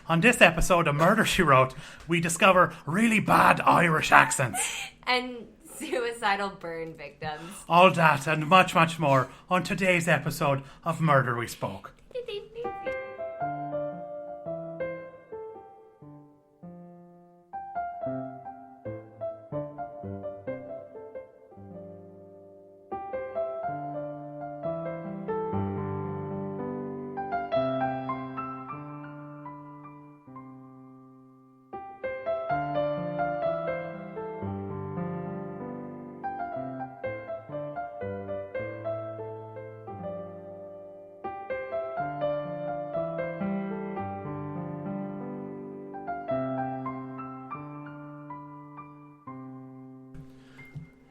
On this episode of Murder, She Wrote, we discover really bad Irish accents. And suicidal burn victims. All that and much, much more on today's episode of Murder, We Spoke.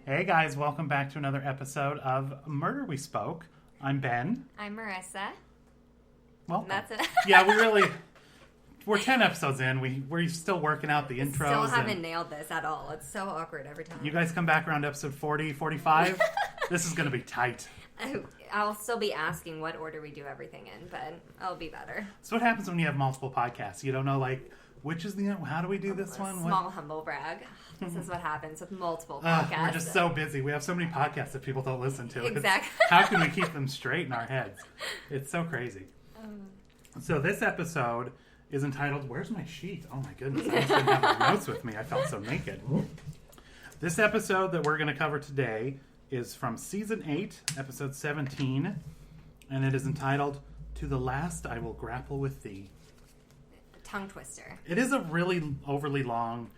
Hey guys, welcome back to another episode of Murder, We Spoke. I'm Ben. I'm Marissa. Welcome. That's it. Yeah, we're 10 episodes in. We're still working out the intros. Still haven't nailed this at all. It's so awkward every time. You guys come back around episode 40, 45. This is going to be tight. I'll still be asking what order we do everything in, but I'll be better. So what happens when you have multiple podcasts? You don't know, like, which is the... How do we do this one? Small humble brag. This is what happens with multiple podcasts. We're just so busy. We have so many podcasts that people don't listen to. Exactly. How can we keep them straight in our heads? It's so crazy. So this episode is entitled, Where's My Sheet? Oh my goodness, I just didn't have my notes with me. I felt so naked. This episode that we're going to cover today is from Season 8, Episode 17, and it is entitled, To the Last I Will Grapple with Thee. Tongue twister. It is a really overly long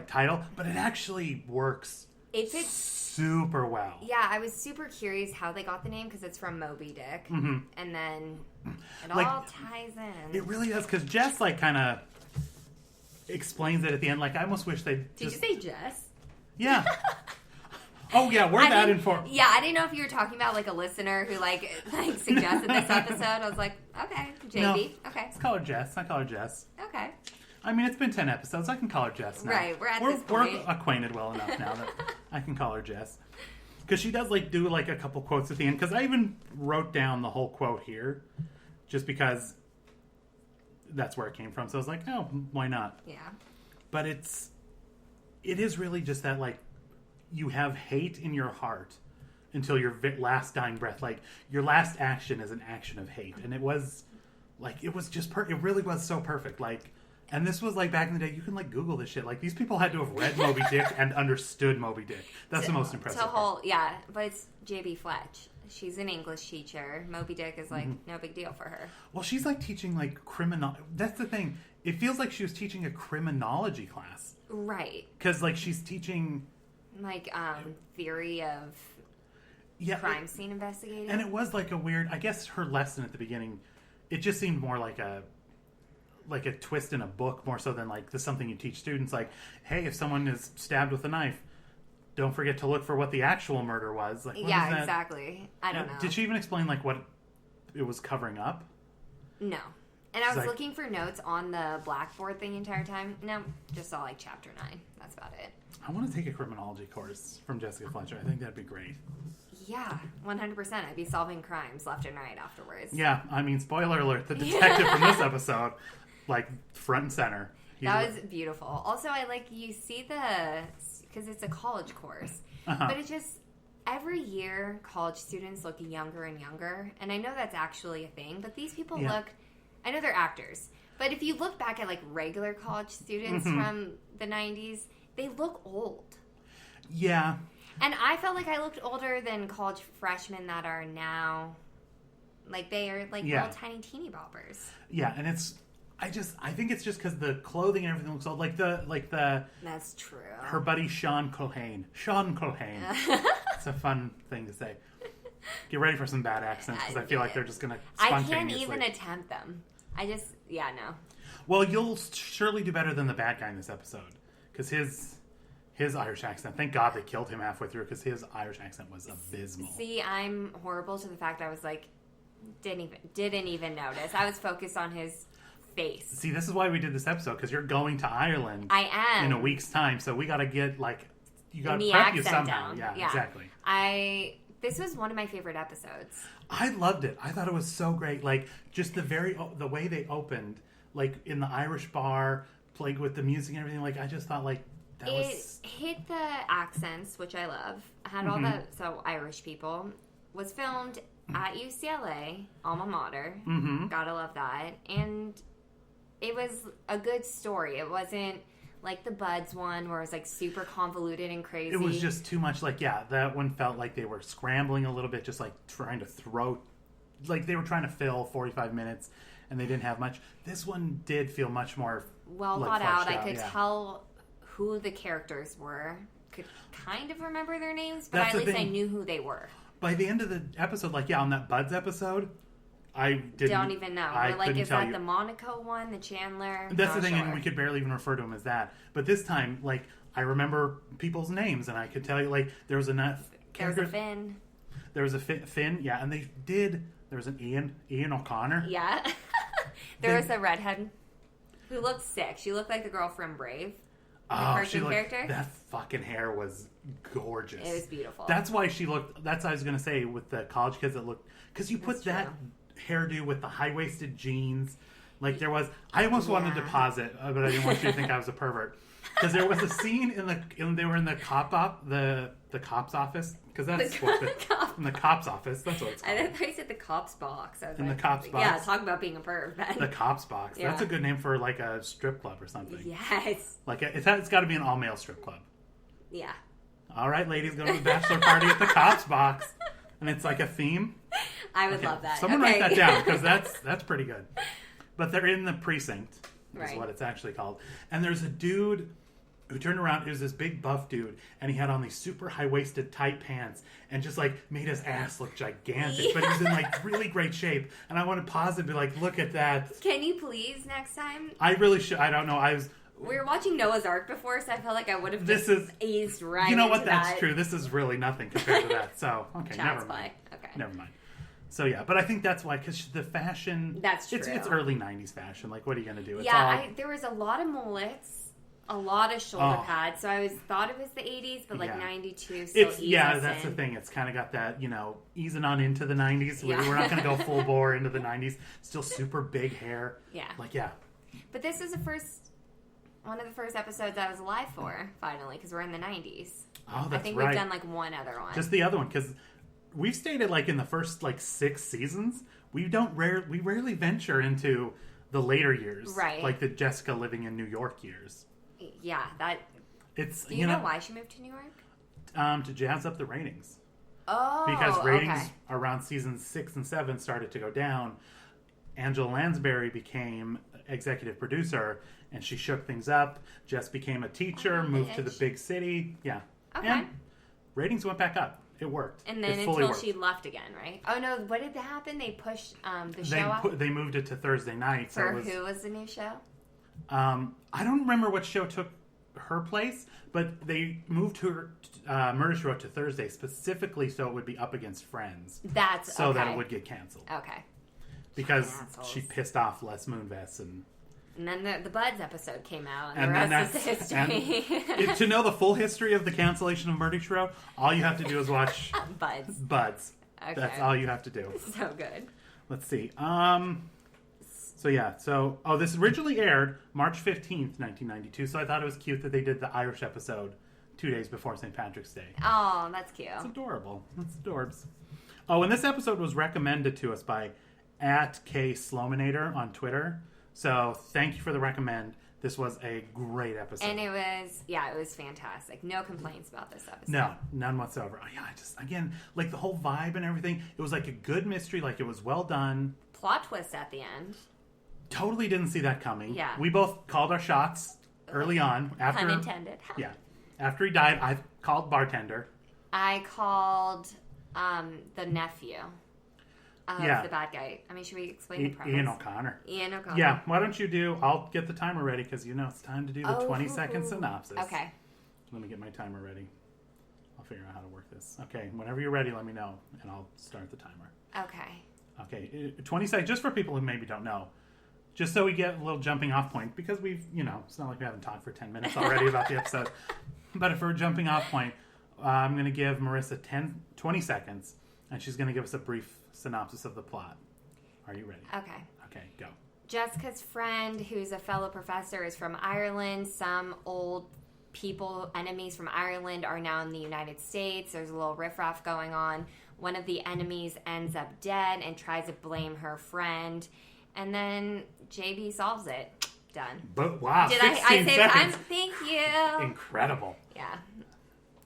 title, but it actually works super well. Yeah, I was super curious how they got the name because it's from Moby Dick, and then it all ties in. It really does, because Jess kind of explains it at the end. I almost wish they. Did you say Jess? Yeah. Oh yeah, we're that informed. Yeah, I didn't know if you were talking about a listener who suggested this episode. I was like, okay, JB, no, okay. Let's call her Jess. I call her Jess. Okay. I mean, it's been 10 episodes. I can call her Jess now. Right, we're at this point. We're acquainted well enough now that I can call her Jess. Because she does do a couple quotes at the end. Because I even wrote down the whole quote here, just because that's where it came from. So I was like, oh, why not? Yeah. But it is really just that you have hate in your heart until your last dying breath. Your last action is an action of hate. And it was just it really was so perfect. And this was back in the day, you can Google this shit. These people had to have read Moby Dick and understood Moby Dick. That's the most impressive part. Yeah, but it's J.B. Fletch. She's an English teacher. Moby Dick is no big deal for her. Well, she's teaching that's the thing. It feels like she was teaching a criminology class. Right. Because she's teaching theory of crime scene investigating. And it was a weird, I guess her lesson at the beginning, it just seemed more like a twist in a book more so than this is something you teach students. Hey, if someone is stabbed with a knife, don't forget to look for what the actual murder was. Yeah, exactly. I don't know. Did she even explain what it was covering up? No. And I was looking for notes on the blackboard thing the entire time. No, just saw chapter 9. That's about it. I want to take a criminology course from Jessica Fletcher. I think that'd be great. Yeah, 100%. I'd be solving crimes left and right afterwards. Yeah, I mean, spoiler alert, the detective from this episode, front and center. That was beautiful. Also, you see because it's a college course, but it just, every year college students look younger and younger, and I know that's actually a thing, but these people look, I know they're actors, but if you look back at regular college students from the 90s, they look old. Yeah. And I felt like I looked older than college freshmen that are now, they are little tiny teeny boppers. Yeah, and I think it's just because the clothing and everything looks old. The That's true. Her buddy Sean Cohane. It's a fun thing to say. Get ready for some bad accents because I feel like they're just going to spontaneously. I can't even attempt them. No. Well, you'll surely do better than the bad guy in this episode because his Irish accent. Thank God they killed him halfway through because his Irish accent was abysmal. See, I'm horrible to the fact I was didn't even notice. I was focused on his face. See, this is why we did this episode because you're going to Ireland. I am in a week's time, so we got to get you got to the prep you accent somehow. down. Yeah, exactly. This was one of my favorite episodes. I loved it. I thought it was so great. Just the way they opened. Yeah. in the Irish bar, played with the music and everything. Like, I just thought, like, It hit the accents, which I love. Had all that, so Irish people. Was filmed at UCLA, alma mater. Mm-hmm. Gotta love that. And it was a good story. It wasn't like the Buds one where it was like super convoluted and crazy. It was just too much. Like, yeah, that one felt like they were scrambling a little bit, just like trying to like they were trying to fill 45 minutes and they didn't have much. This one did feel much more well thought out. I could tell who the characters were. Could kind of remember their names, but at least I knew who they were. By the end of the episode, like, yeah, on that Buds episode, I don't even know. We're like, is that the Monaco one, the Chandler? That's the thing, and we could barely even refer to him as that. But this time, like, I remember people's names, and I could tell you, like, there was enough characters. There was a Finn. There was a Finn, yeah, and there was an Ian O'Connor. Yeah. There was a redhead who looked sick. She looked like the girl from Brave. Character. That fucking hair was gorgeous. It was beautiful. That's why she looked. That's what I was gonna say with the college kids that looked, because you put that hairdo with the high waisted jeans. Like there was, I almost wanted to pause it, but I didn't want you to think I was a pervert. Because there was a scene they were in the the cop's office, because that's in the cop's office. That's what it's called. I thought you said the cop's box. In the cop's box. Yeah, talk about being a perv, man. The cop's box. Yeah. That's a good name for like a strip club or something. Yes. Like it's got to be an all male strip club. Yeah. All right, ladies, go to the bachelor party at the cop's box, and it's like a theme. I would love that. Someone write that down, because that's pretty good. But they're in the precinct, is what it's actually called. And there's a dude who turned around. It was this big buff dude, and he had on these super high-waisted tight pants and just like made his ass look gigantic. Yeah. But he was in like really great shape. And I want to pause and be like, look at that. Can you please next time? I really should. I don't know. We were watching Noah's Ark before, so I felt like I would have eased right. You know what? Into That's true. This is really nothing compared to that. So okay, never mind. Okay, never mind. So yeah, but I think that's why, because the fashion. That's true. It's early '90s fashion. Like, what are you gonna do? There was a lot of mullets, a lot of shoulder pads. So I thought it was the '80s, but like '92 still eases that's the thing. It's kind of got that, easing on into the '90s. Yeah. We're not gonna go full bore into the '90s. Still super big hair. Yeah. Like But this is one of the first episodes I was alive for, finally, because we're in the 90s. Oh, that's right. I think we've done, like, one other one. Just the other one, because we've stayed at, like, in the first, like, 6 seasons. We rarely venture into the later years. Right. Like the Jessica living in New York years. Yeah, Do you know why she moved to New York? To jazz up the ratings. Oh, because ratings around seasons 6 and 7 started to go down. Angela Lansbury became executive producer, and she shook things up. Jess became a teacher, moved to the big city. Yeah. Okay. And ratings went back up. It worked. And then until she left again, right? Oh, no. What did happen? They pushed the show up? They moved it to Thursday night. Who was the new show? I don't remember what show took her place, but they moved her Murder, She Wrote to Thursday specifically so it would be up against Friends. That it would get canceled. Okay. Because she pissed off Les Moonves and then the Buds episode came out, and the rest is history. To know the full history of the cancellation of Murder, She Wrote, all you have to do is watch Buds. Okay. That's all you have to do. So good. Let's see. This originally aired March 15th, 1992, so I thought it was cute that they did the Irish episode 2 days before St. Patrick's Day. Oh, that's cute. It's adorable. It's adorbs. Oh, and this episode was recommended to us by @KSlominator on Twitter. So thank you for the recommend. This was a great episode. And it was fantastic. No complaints about this episode. No, none whatsoever. Oh, yeah, again, like the whole vibe and everything, it was like a good mystery, like it was well done. Plot twist at the end. Totally didn't see that coming. Yeah. We both called our shots early on. Pun intended. Yeah. After he died, I called bartender. I called the nephew. The bad guy. I mean, should we explain the premise? Ian O'Connor. Yeah, why don't you I'll get the timer ready, because it's time to do the 20-second synopsis. Okay. Let me get my timer ready. I'll figure out how to work this. Okay, whenever you're ready, let me know, and I'll start the timer. Okay, 20 seconds, just for people who maybe don't know. Just so we get a little jumping off point, because we've, it's not like we haven't talked for 10 minutes already about the episode. But if we're jumping off point, I'm going to give Marissa 20 seconds, and she's going to give us a brief synopsis of the plot. Are you ready? Okay, go. Jessica's friend, who's a fellow professor, is from Ireland. Some old people, enemies from Ireland, are now in the United States. There's a little riffraff going on. One of the enemies ends up dead and tries to blame her friend. And then JB solves it. Done. But wow, Did I say seconds. time? Thank you. Incredible. Yeah.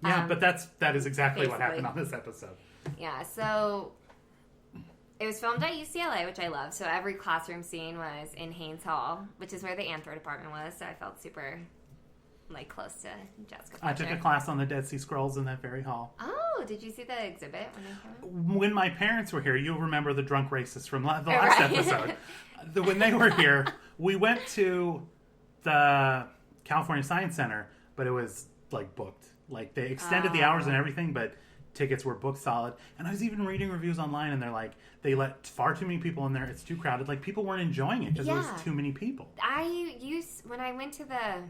Yeah, but that is exactly what basically. happened on this episode. Yeah, so it was filmed at UCLA, which I love. So every classroom scene was in Haynes Hall, which is where the anthro department was. So I felt super close to Jessica Fletcher. I took a class on the Dead Sea Scrolls in that very hall. Oh, did you see the exhibit when they came? When my parents were here, you'll remember the drunk racists from the last episode. When they were here, we went to the California Science Center, but it was booked. They extended the hours and everything, but tickets were booked solid. And I was even reading reviews online, and they're like, they let far too many people in there. It's too crowded. People weren't enjoying it because there was too many people. When I went to the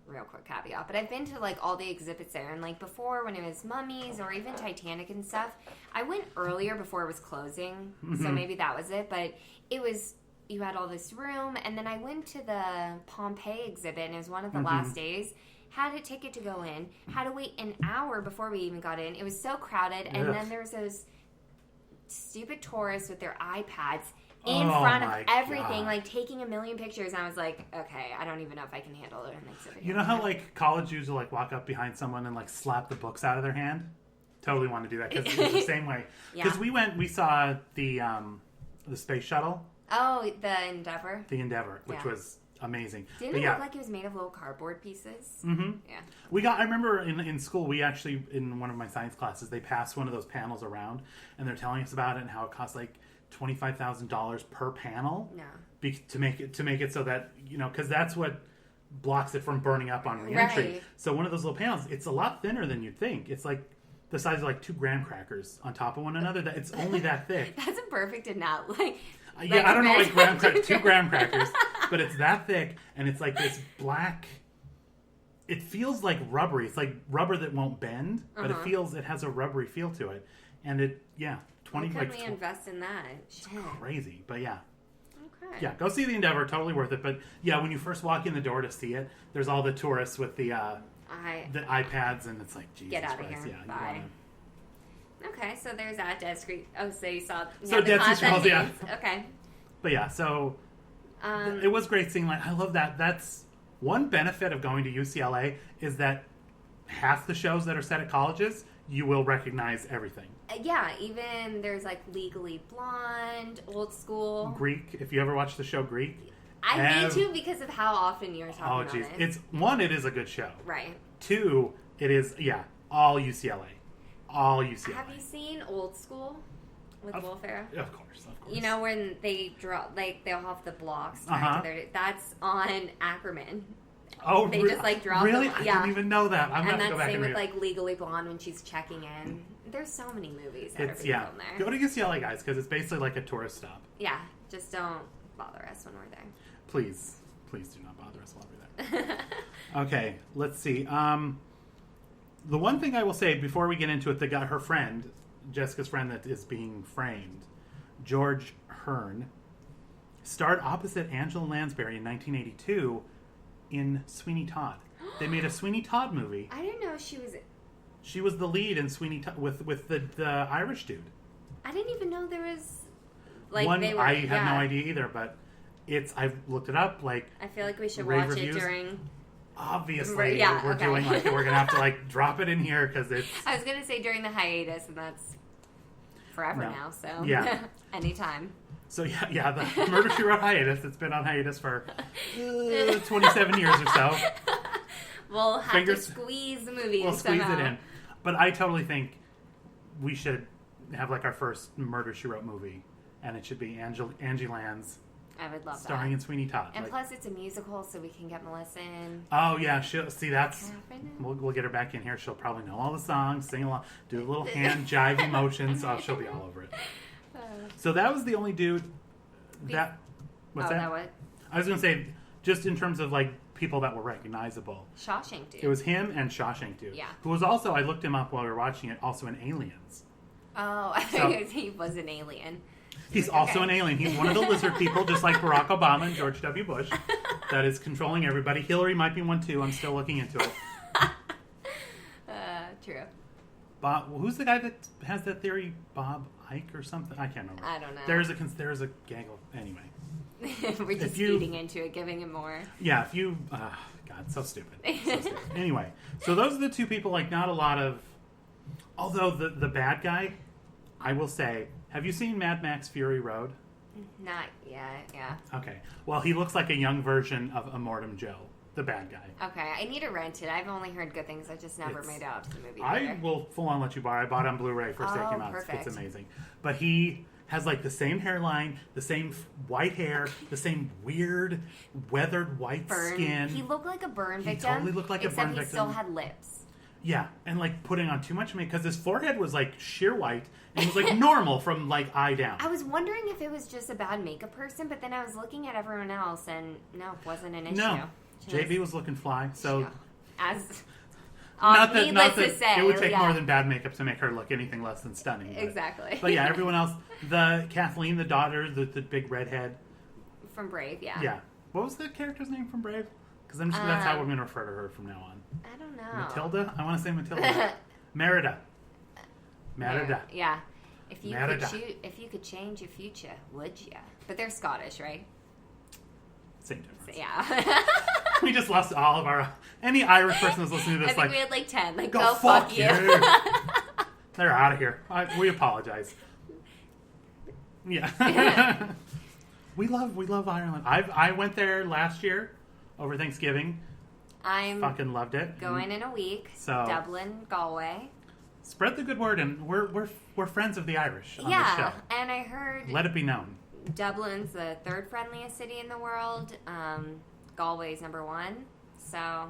real quick caveat, but I've been to all the exhibits there, and before when it was Mummies or even Titanic and stuff, I went earlier before it was closing, so maybe that was it. But it was, you had all this room, and then I went to the Pompeii exhibit, and it was one of the last days. Had a ticket to go in, had to wait an hour before we even got in. It was so crowded, and then there was those stupid tourists with their iPads in front of everything, taking a million pictures. And I was like, okay, I don't even know if I can handle it in an exhibit. You know how college dudes will walk up behind someone and slap the books out of their hand? Totally want to do that because it's the same way. Because we saw the space shuttle. Oh, the Endeavor. The Endeavor, which was amazing. Didn't it look like it was made of little cardboard pieces? Mm-hmm. Yeah. I remember in school, we actually, in one of my science classes, they passed one of those panels around, and they're telling us about it and how it costs $25,000 per panel. No. To make it so that, because that's what blocks it from burning up on reentry. Right. So one of those little panels, it's a lot thinner than you'd think. It's the size of 2 graham crackers on top of one another. That it's only that thick. That's a perfect analogy. I don't know, graham crackers, 2 graham crackers, but it's that thick, and it's this black. It feels rubbery. It's rubber that won't bend, but it has a rubbery feel to it, and it 20. Why couldn't we invest in that? It's crazy, but yeah. Okay. Yeah, go see the Endeavor. Totally worth it. But yeah, when you first walk in the door to see it, there's all the tourists with the iPads, and it's Jesus get out of Christ. here. Yeah, bye. Okay, so there's that Dead Street. Oh, so you saw Dead Sea Scrolls, yeah. Okay. But yeah, so it was great seeing. I love that. That's one benefit of going to UCLA is that half the shows that are set at colleges, you will recognize everything. Yeah, even there's Legally Blonde, Old School, Greek. If you ever watch the show Greek, I need to because of how often you're talking about it. It's one. It is a good show. Right. 2, it is all UCLA. All UCLA. Have you seen Old School with Will Ferrell? Of course. You know when they draw, they'll have the blocks tied to their. That's on Ackerman. Oh, they just draw. Really? I didn't even know that. I'm and gonna go back same and with Legally Blonde when she's checking in. There's so many movies that are being filmed there. Go to UCLA, guys, because it's basically a tourist stop. Yeah, just don't bother us when we're there. Please do not bother us while we're there. Okay, let's see. The one thing I will say before we get into it, her friend, Jessica's friend that is being framed, George Hearn, starred opposite Angela Lansbury in 1982 in Sweeney Todd. They made a Sweeney Todd movie. I didn't know she was. She was the lead in Sweeney Todd with the Irish dude. I didn't even know there was. I had no idea either, but I've looked it up. I feel like we should watch reviews. it during. Obviously, we're doing we're gonna have to drop it in here because it's. I was gonna say during the hiatus, and that's forever now. So anytime. So yeah, the Murder She Wrote hiatus. It's been on hiatus for 27 years or so. We'll have to squeeze the movie. We'll squeeze it in, but I totally think we should have our first Murder She Wrote movie, and it should be Angie Lands. I would love starring that. in Sweeney Todd. And plus, it's a musical, so we can get Melissa in. Oh, yeah. She'll see, that's... We'll get her back in here. She'll probably know all the songs, sing along, do a little hand jive motions. Oh, she'll be all over it. So that was the only dude that... What's that? What? I was going to say, just in terms of, people that were recognizable. Shawshank Dude. It was him and Shawshank Dude. Yeah. Who was also, I looked him up while we were watching it, also in Aliens. Oh, I thought he was an alien. He's also an alien. He's one of the lizard people, just like Barack Obama and George W. Bush, that is controlling everybody. Hillary might be one too. I'm still looking into it. True. Bob, who's the guy that has that theory? Bob Ike or something? I can't remember. I don't know. There's a gaggle. Anyway. We're just feeding into it, giving him more. Yeah, if you... God, so stupid. So stupid. Anyway, so those are the two people, like, not a lot of... Although the bad guy, I will say, have you seen Mad Max Fury Road? Not yet, yeah. Okay. Well, he looks like a young version of Immortum Joe, the bad guy. Okay, I need to rent it. I've only heard good things. I've just never made it out to the movie I theater. will full-on let you borrow. I bought it on Blu-ray first day it came out. Perfect. It's amazing. But he has, like, the same hairline, the same white hair, the same weird, weathered white skin. He looked like a burn victim. He totally looked like a burn victim. Except he still had lips. Yeah, and, like, putting on too much makeup, because his forehead was, like, sheer white, and it was, like, normal from, like, eye down. I was wondering if it was just a bad makeup person, but then I was looking at everyone else, and no, it wasn't an issue. No, JB was looking fly, so... Yeah. As... not that to say, it would take more than bad makeup to make her look anything less than stunning. Exactly. But yeah, everyone else, the Kathleen, the daughter, the big redhead. From Brave, yeah. Yeah. What was the character's name from Brave? Because that's how we're going to refer to her from now on. I don't know. Matilda? I want to say Matilda. Merida. Yeah. If you could change your future, would you? But they're Scottish, right? Same difference. So, yeah. We just lost all of our... Any Irish person that's listening to this, I think we had like 10. Like, go fuck you. They're out of here. We apologize. Yeah. We love Ireland. I went there last year over Thanksgiving. Fucking loved it. Going in a week. So Dublin, Galway. Spread the good word, and we're friends of the Irish on this show. And I heard... Let it be known. Dublin's the third friendliest city in the world. Galway's number 1. So, I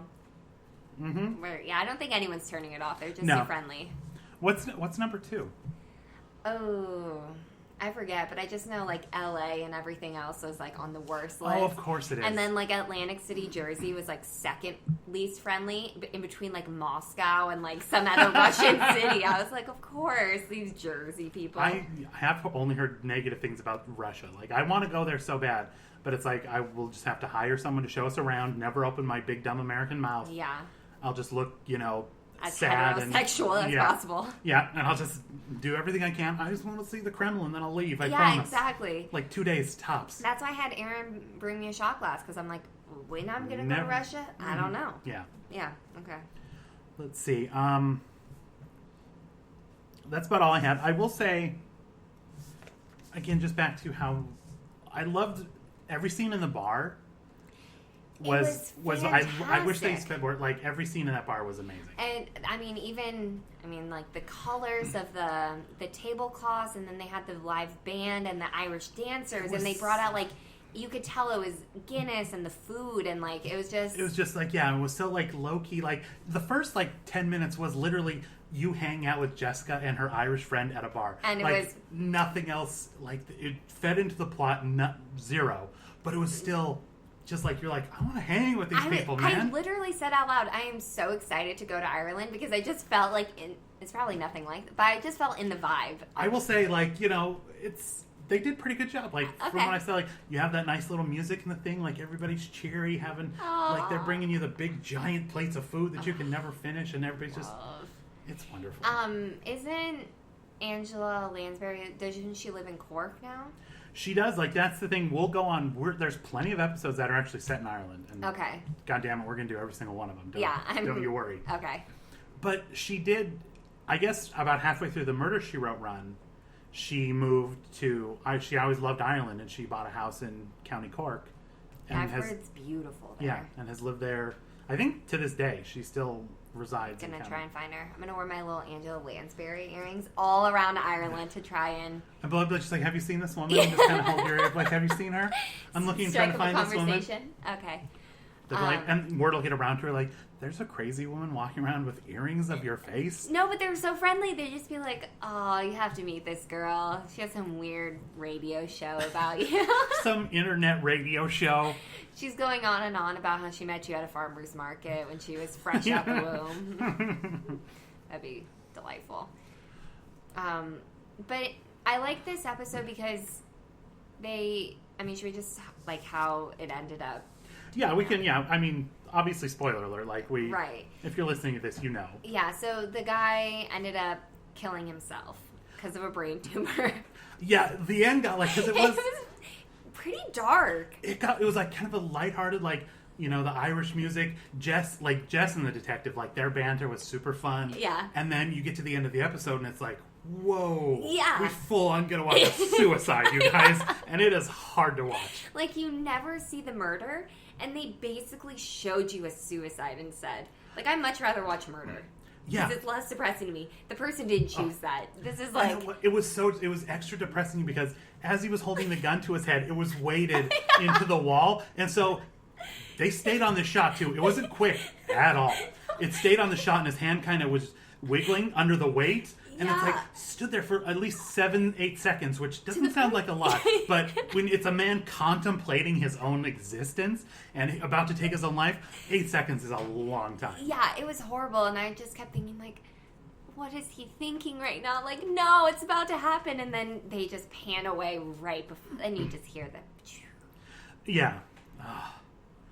don't think anyone's turning it off. They're just too friendly. What's number 2? Oh, I forget, but I just know like LA and everything else was like on the worst list. Oh, of course it is. And then like Atlantic City, Jersey was like second least friendly, in between like Moscow and like some other Russian city. I was like, of course, these Jersey people. I have only heard negative things about Russia. Like, I want to go there so bad, but it's like I will just have to hire someone to show us around, never open my big dumb American mouth. Yeah. I'll just look, as sad heterosexual as possible. Yeah, and I'll just do everything I can. I just want to see the Kremlin, then I'll leave. I promise. Yeah, exactly. Like 2 days tops. That's why I had Aaron bring me a shot glass, because I'm like, when I'm going to go to Russia? I don't know. Yeah. Yeah, okay. Let's see. That's about all I had. I will say, again, just back to how I loved every scene in the bar. Was I wish they spent more, like, every scene in that bar was amazing. And like the colors of the tablecloths, and then they had the live band and the Irish dancers, and they brought out, like, you could tell it was Guinness and the food, and like it was just like, yeah, it was so like low key. Like the first like 10 minutes was literally you hang out with Jessica and her Irish friend at a bar, and it like, was nothing else. Like it fed into the plot, zero, but it was still. Just like, you're like, I want to hang with these people, man. I literally said out loud, I am so excited to go to Ireland, because I just felt like, it's probably nothing like that, but I just felt in the vibe. I will say, like, they did a pretty good job. Like, from what I said, like, you have that nice little music in the thing, like, everybody's cheery, like, they're bringing you the big, giant plates of food that you can never finish, and everybody's just, it's wonderful. Isn't Angela Lansbury, doesn't she live in Cork now? She does. Like, that's the thing. We'll go on. There's plenty of episodes that are actually set in Ireland. And okay. God damn it, we're going to do every single one of them. Don't you worry. Okay. But she did, I guess, about halfway through the Murder, She Wrote run, she moved to, she always loved Ireland, and she bought a house in County Cork. And I've heard it's beautiful there. Yeah, and has lived there, I think, to this day. She still resides in County. Try and find her. I'm gonna wear my little Angela Lansbury earrings all around Ireland to try and. And Blood just like, have you seen this woman? And just kind of hold your ear, like, have you seen her? I'm looking and trying to find this woman. Okay. And word will get around to her, like, there's a crazy woman walking around with earrings of your face. No, but they're so friendly. They just be like, oh, you have to meet this girl. She has some weird radio show about you. Some internet radio show. She's going on and on about how she met you at a farmer's market when she was fresh out the womb. That'd be delightful. But I like this episode because should we just, like, how it ended up? Yeah, we can, I mean, obviously, spoiler alert, like, Right. If you're listening to this, you know. Yeah, so the guy ended up killing himself because of a brain tumor. Yeah, the end got, like, because it was pretty dark. It was, like, kind of a lighthearted, like, you know, the Irish music. Jess and the detective, like, their banter was super fun. Yeah. And then you get to the end of the episode, and it's like, whoa. Yeah. We full on gonna watch a suicide, you guys. And it is hard to watch. Like, you never see the murder, and they basically showed you a suicide instead. Like, I'd much rather watch murder. Yeah. Because it's less depressing to me. The person didn't choose that. This is like... It was extra depressing because as he was holding the gun to his head, it was weighted into the wall. And so they stayed on the shot, too. It wasn't quick at all. It stayed on the shot, and his hand kind of was wiggling under the weight. And it's like, stood there for at least 7-8 seconds, which doesn't sound like a lot. But when it's a man contemplating his own existence and about to take his own life, 8 seconds is a long time. Yeah, it was horrible. And I just kept thinking, like, what is he thinking right now? Like, no, it's about to happen. And then they just pan away right before, and you just hear them. Yeah.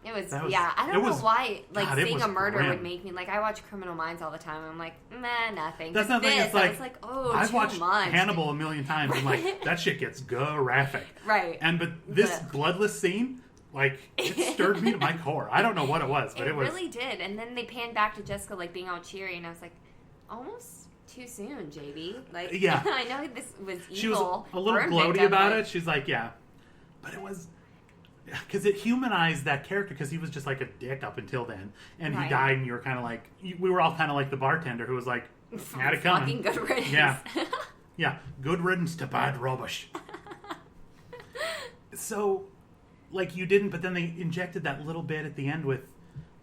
It was I don't know why, like, God, seeing a murder grim. would make me, like, I watch Criminal Minds all the time, and I'm like, meh, nothing. That's nothing. It's I was like, oh, I've too watched much. Hannibal a million times, and, like, that shit gets graphic. Right. But this bloodless scene, like, it stirred me to my core. I don't know what it was, but it was... It really did. And then they panned back to Jessica, like, being all cheery, and I was like, almost too soon, JD. Like, yeah. I know this was evil. She was a little gloaty about it. She's like, yeah. But it was... Because it humanized that character, because he was just like a dick up until then. And he died, and you were kind of like... We were all kind of like the bartender who was like, had it coming. Fucking good riddance. Yeah. Yeah. Good riddance to bad rubbish. So, like, you didn't... But then they injected that little bit at the end with...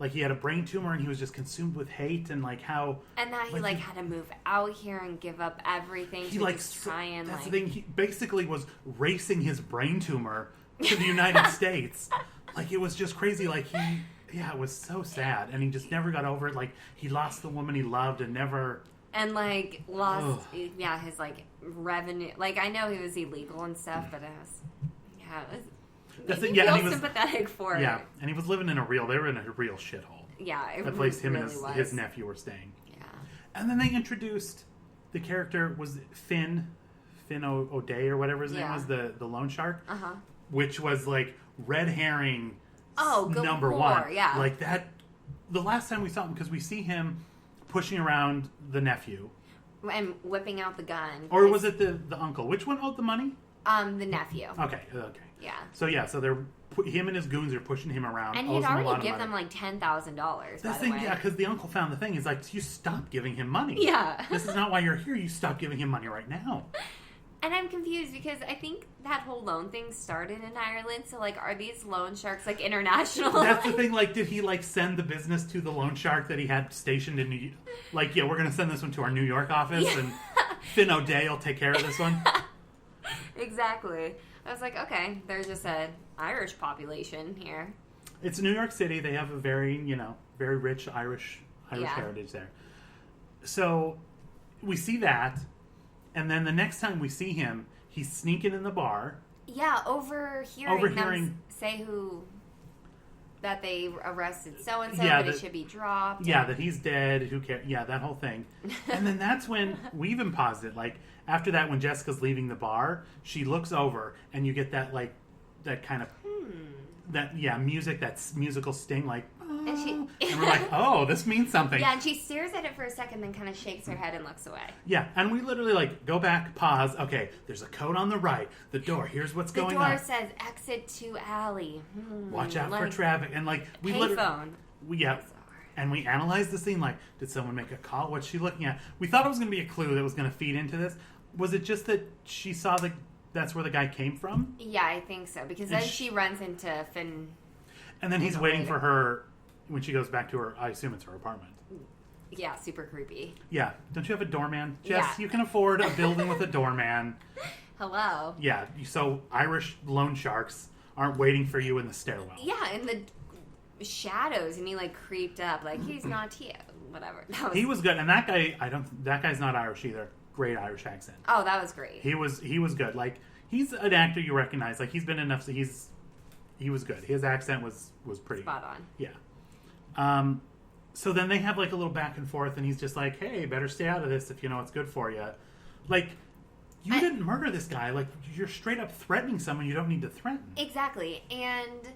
Like, he had a brain tumor, and he was just consumed with hate, and, like, how... And now he, like, had to move out here and give up everything to just try and, that's like... the thing. He basically was racing his brain tumor to the United States. Like, it was just crazy. Like, it was so sad. And he just never got over it. Like, he lost the woman he loved and never... And, like, lost, his, like, revenue. Like, I know he was illegal and stuff, but it was... That's it. Yeah, feel and he was sympathetic for it. Yeah, and he was living in they were in a real shithole. Yeah, the place him really and his nephew were staying. Yeah. And then they introduced the character, was Finn O'Day or whatever his name was, the loan shark. Uh-huh. Which was, like, red herring number galore, one. Yeah. Like, that... The last time we saw him, because we see him pushing around the nephew. And whipping out the gun. Or was it the uncle? Which one owed the money? The nephew. Okay. Yeah. So him and his goons are pushing him around. And he'd already given them, like, $10,000, That's the thing, yeah, because the uncle found the thing. He's like, you stop giving him money. Yeah. This is not why you're here. You stop giving him money right now. And I'm confused because I think that whole loan thing started in Ireland. So, like, are these loan sharks, like, international? That's the thing. Like, did he, like, send the business to the loan shark that he had stationed in New York? Like, yeah, we're going to send this one to our New York office, and Finn O'Day will take care of this one. Exactly. I was like, okay, there's just an Irish population here. It's New York City. They have a very rich Irish heritage there. So, we see that. And then the next time we see him, he's sneaking in the bar. Yeah, overhearing them say that they arrested so-and-so, but it should be dropped. Yeah, that he's dead. Who cares? Yeah, that whole thing. And then that's when we even paused it. Like, after that, when Jessica's leaving the bar, she looks over, and you get that, like, that kind of... music, that musical sting, like... And we're like, oh, this means something. Yeah, and she stares at it for a second, then kind of shakes her head and looks away. Yeah, and we literally, like, go back, pause. Okay, there's a code on the right. The door, here's what's going on. The door says exit to alley. Watch out for traffic. And, like, we payphone. And we analyzed the scene, like, did someone make a call? What's she looking at? We thought it was going to be a clue that was going to feed into this. Was it just that she saw that's where the guy came from? Yeah, I think so. Because then she runs into Finn. And then he's waiting for her when she goes back to her, I assume it's her apartment. Yeah, super creepy. Yeah. Don't you have a doorman? Jess, you can afford a building with a doorman. Hello. Yeah, so Irish loan sharks aren't waiting for you in the stairwell. Yeah, in the shadows, and he, like, creeped up, like, he's not here, whatever. He was good, and that guy's not Irish either. Great Irish accent. Oh, that was great. He was good. Like, he's an actor you recognize. Like, he's been enough, so he was good. His accent was pretty spot on. Yeah. So then they have like a little back and forth, and he's just like, "Hey, better stay out of this if you know it's good for you." Like, you didn't murder this guy. Like, you're straight up threatening someone you don't need to threaten. Exactly. And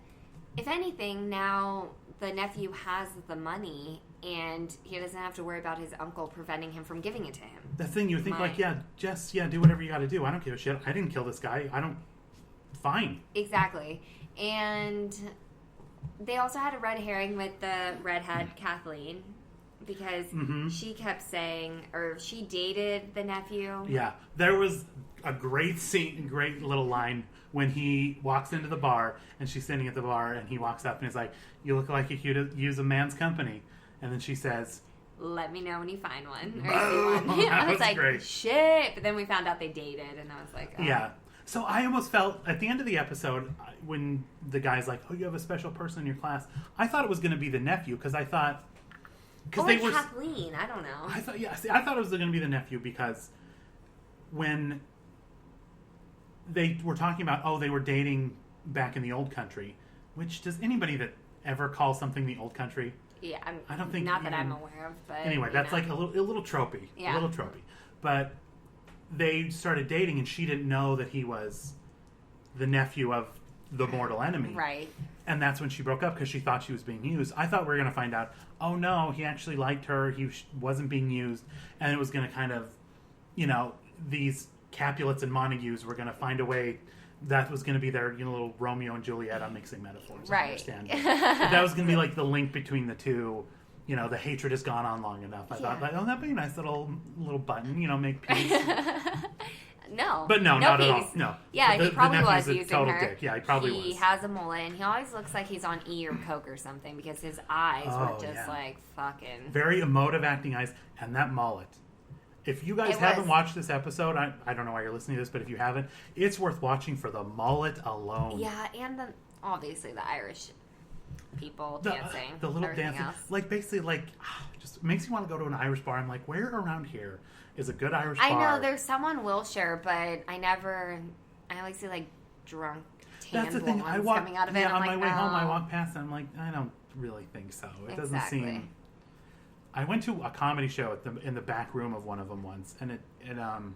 if anything, now the nephew has the money, and he doesn't have to worry about his uncle preventing him from giving it to him. That thing, you would think, like, yeah, Jess, yeah, do whatever you got to do. I don't give a shit. I didn't kill this guy. Fine. Exactly. And they also had a red herring with the redhead Kathleen, because she kept saying, or she dated the nephew. Yeah. There was a great scene, great little line when he walks into the bar, and she's sitting at the bar, and he walks up and is like, "You look like you could use a man's company." And then she says, "Let me know when you find one." Or see one. I was like, great. Shit. But then we found out they dated, and I was like, oh. Yeah. So I almost felt, at the end of the episode, when the guy's like, "Oh, you have a special person in your class," I thought it was going to be the nephew, because I thought... Or they were Kathleen, I don't know. I thought it was going to be the nephew, because when they were talking about, they were dating back in the old country, which, does anybody that ever call something the old country? Yeah, I don't think... Not that I'm aware of, but... Anyway, that's like a little tropey. Yeah. A little tropey. But they started dating, and she didn't know that he was the nephew of the mortal enemy. Right. And that's when she broke up, because she thought she was being used. I thought we were going to find out, oh no, he actually liked her, he wasn't being used, and it was going to kind of, these Capulets and Montagues were going to find a way, that was going to be their little Romeo and Juliet. I'm mixing metaphors. Right. I understand. But that was going to be like the link between the two. The hatred has gone on long enough. I thought, that'd be a nice little button, make peace. No. But no, not peace. at all. No. Yeah, he probably was a using total her. Dick. Yeah, he probably was. He has a mullet, and he always looks like he's on E or Coke or something, because his eyes were just like fucking... Very emotive acting eyes, and that mullet. If you guys haven't watched this episode, I don't know why you're listening to this, but if you haven't, it's worth watching for the mullet alone. Yeah, and obviously the Irish people dancing. The little dancing. Else. Like, basically, just makes you want to go to an Irish bar. I'm like, where around here is a good Irish bar? I know, there's some on Wilshire, but I always see, like, drunk tan That's the thing. coming out of it. Yeah, on my way home, I walk past and I'm like, I don't really think so. It doesn't seem... I went to a comedy show in the back room of one of them once, and it I can't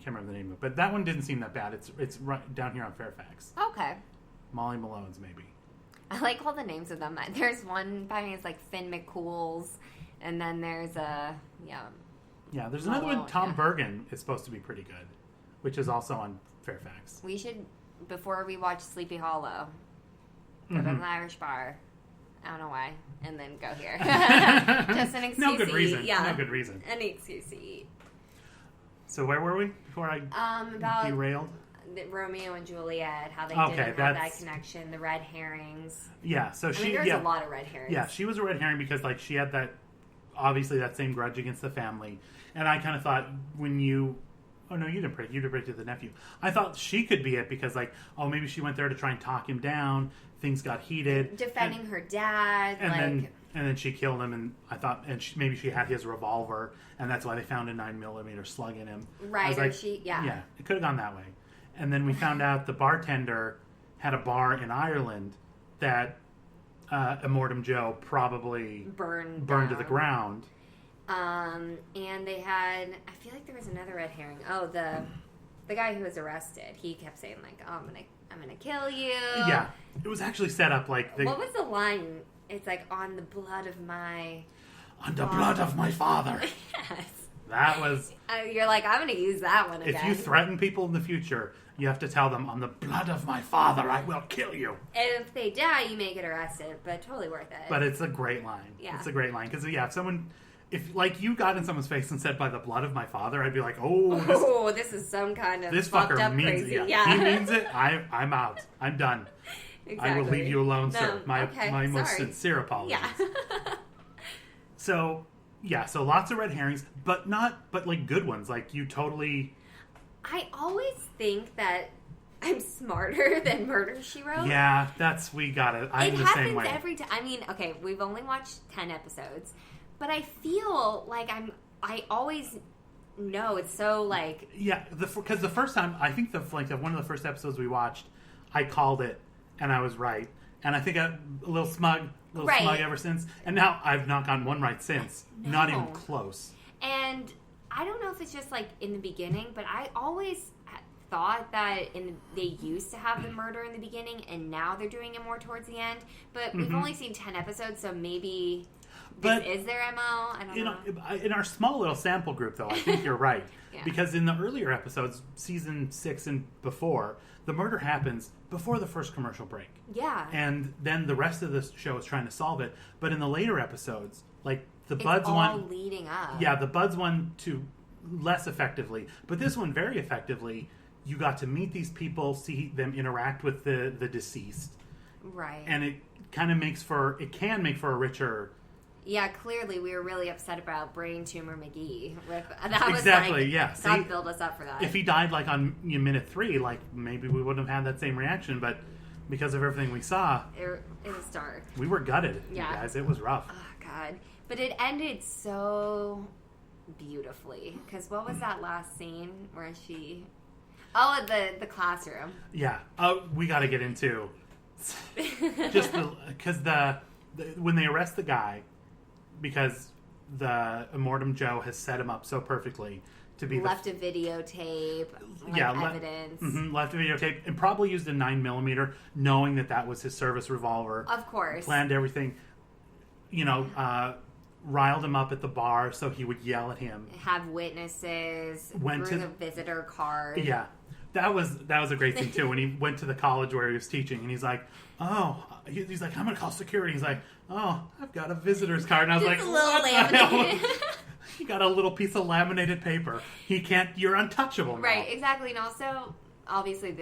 remember the name of it, but that one didn't seem that bad. It's right down here on Fairfax. Okay. Molly Malone's, maybe. I like all the names of them. There's one by me, it's like Finn McCool's, and then there's Yeah, there's another one, Tom Bergen, is supposed to be pretty good, which is also on Fairfax. We should, before we watch Sleepy Hollow, go to an Irish bar. I don't know why. And then go here. Just an excuse No good to reason. eat. Yeah. No good reason. Any excuse to eat. So where were we before I about derailed? Romeo and Juliet, how they didn't have that connection, the red herrings. Yeah, so there's a lot of red herrings. Yeah, she was a red herring because, like, she had obviously that same grudge against the family. And I kind of thought when you... Oh, no, you didn't predict the nephew. I thought she could be it because, like, maybe she went there to try and talk him down. Things got heated. Defending her dad. And then she killed him, and I thought... And maybe she had his revolver, and that's why they found a 9mm slug in him. Right, Yeah, it could have gone that way. And then we found out the bartender had a bar in Ireland that Immortum Joe probably burned to the ground. And they had... I feel like there was another red herring. Oh, the guy who was arrested. He kept saying, like, "Oh, I'm gonna kill you." Yeah. It was actually set up like... What was the line? It's like, "On the blood of my... On the blood of my father." Yes. That was... You're like, I'm gonna use that one again. If you threaten people in the future, you have to tell them, "On the blood of my father, I will kill you." And if they die, you may get arrested, but totally worth it. But it's a great line. Yeah. It's a great line. Because, if someone... If, like, you got in someone's face and said, "By the blood of my father," I'd be like, this is some kind of this fucked fucker up means crazy. it. Yeah. He means it. I'm out. I'm done. Exactly. I will leave you alone, sir. My most sincere apologies. Yeah. So lots of red herrings, but like good ones. Like, you totally... I always think that I'm smarter than Murder, She Wrote. Yeah, we got it. I'm the same way. It happens every time. I mean, okay, we've only watched 10 episodes, but I feel like I always know. It's so like... Yeah, because the first time, I think one of the first episodes we watched, I called it, and I was right. And I think a little smug ever since. And now I've not gotten one right since. No. Not even close. And I don't know if it's just like in the beginning, but I always thought that they used to have the murder in the beginning, and now they're doing it more towards the end. But we've only seen 10 episodes, so maybe this is their MO. I don't know. In our small little sample group, though, I think you're right. Yeah. Because in the earlier episodes, season 6 and before, the murder happens before the first commercial break. Yeah. And then the rest of the show is trying to solve it. But in the later episodes, like the it's Buds all one... leading up. Yeah, the Buds one to less effectively. But this one very effectively. You got to meet these people, see them interact with the deceased. Right. And it kind of can make for a richer... Yeah, clearly we were really upset about Brain Tumor McGee. That was exactly, like, yeah. God build us up for that. If he died like on minute 3, like maybe we wouldn't have had that same reaction, but because of everything we saw, it was dark. We were gutted, yeah. You guys. It was rough. Oh God! But it ended so beautifully. Because what was that last scene where she? Oh, the classroom. Yeah. Oh, we got to get into just because when they arrest the guy. Because the Immortum Joe has set him up so perfectly to be left a videotape, evidence. Left a videotape, and probably used a 9mm, knowing that was his service revolver. Of course, planned everything. Riled him up at the bar so he would yell at him. Have witnesses. Drew the visitor card. Yeah, that was a great thing too. When he went to the college where he was teaching, and he's like, "Oh," he's like, "I'm gonna call security." He's like, "Oh, I've got a visitor's card," and I was just like, a little laminated. You got a little piece of laminated paper. You're untouchable now. Right, exactly. And also, obviously,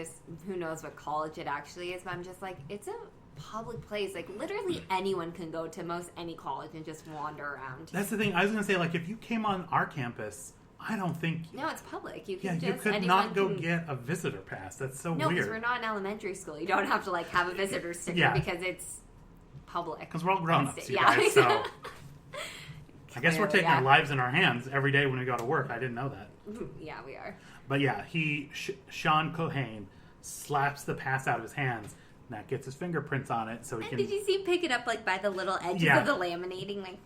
who knows what college it actually is, but I'm just like, it's a public place. Like, literally anyone can go to most any college and just wander around. That's the thing. I was going to say, like, if you came on our campus, I don't think... No, it's public. You can you could not go get a visitor pass. That's so weird. No, because we're not in elementary school. You don't have to, like, have a visitor sticker because it's public. Because we're all grown-ups, you guys, so... I guess we're taking our lives in our hands every day when we go to work. I didn't know that. Yeah, we are. But yeah, Sean Cohane slaps the pass out of his hands, and that gets his fingerprints on it, so he can... Did you see him pick it up, like, by the little edges of the laminating? Like,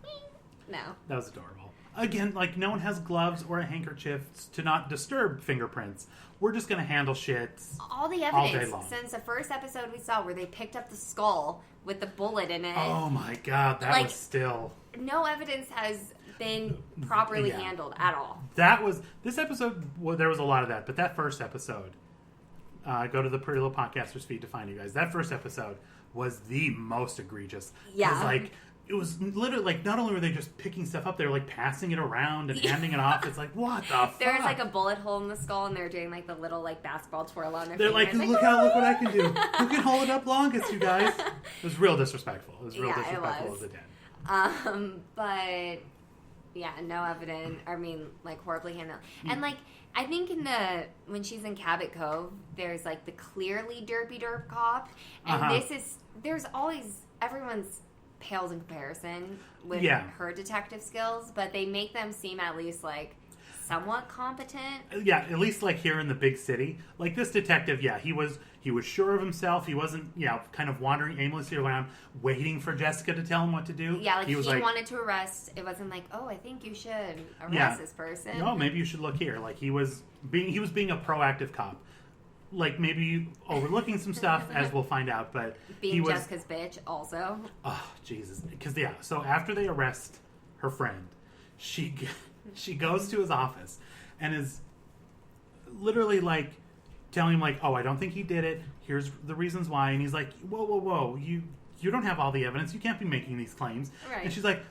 no. That was adorable. Again, like, no one has gloves or a handkerchief to not disturb fingerprints. We're just going to handle shit all the evidence all day long. Since the first episode we saw where they picked up the skull with the bullet in it. Oh my God, that was still... No evidence has been properly handled at all. This episode, well, there was a lot of that, but that first episode, go to the Pretty Little Podcasters feed to find you guys. That first episode was the most egregious. Yeah. It was literally like, not only were they just picking stuff up, they were like passing it around and handing it off. It's like, what the fuck? There was like a bullet hole in the skull, and they're doing like the little like basketball twirl on their They're fingers. like, look what I can do. Who can hold it up longest, you guys? It was real disrespectful. It was real disrespectful of the dead. But yeah, no evidence. I mean, like horribly handled. And like, I think when she's in Cabot Cove, there's like the clearly derpy derp cop, and there's always everyone's pales in comparison with her detective skills, but they make them seem at least like somewhat competent. Yeah, at least like here in the big city, like this detective. Yeah, he was sure of himself. He wasn't, kind of wandering aimlessly around, waiting for Jessica to tell him what to do. Yeah, like he wanted to arrest. It wasn't like, oh, I think you should arrest this person. No, maybe you should look here. Like he was being a proactive cop. Like maybe overlooking some stuff, as we'll find out. But being Jessica's bitch, also. Oh Jesus! Because so after they arrest her friend, she goes to his office and is literally like telling him like, oh, I don't think he did it. Here's the reasons why. And he's like, whoa, you don't have all the evidence. You can't be making these claims. Right. And she's like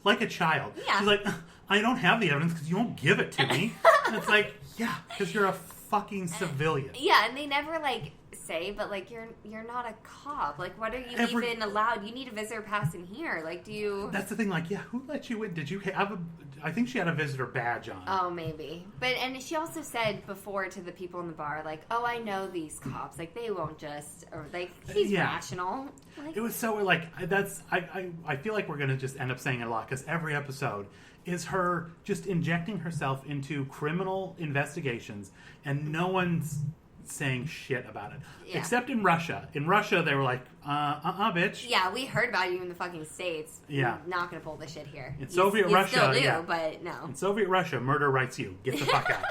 a child. Yeah. She's like, I don't have the evidence because you won't give it to me. And it's like, yeah, because you're a fucking civilian. Yeah, and they never like say, but like you're not a cop. Like, what are you even allowed? You need a visitor pass in here. Like, do you? That's the thing. Like, yeah, who let you in? Did you have a? I think she had a visitor badge on. Oh, maybe. And she also said before to the people in the bar, like, oh, I know these cops. Like, they won't just, or like, he's rational. Like, it was so like I feel like we're gonna just end up saying it a lot because every episode is her just injecting herself into criminal investigations, and no one's saying shit about it. Yeah. Except in Russia. In Russia, they were like, bitch. Yeah, we heard about you in the fucking States. Yeah. You're not going to pull this shit here. In Soviet Russia, still do, but no. In Soviet Russia, murder writes you. Get the fuck out.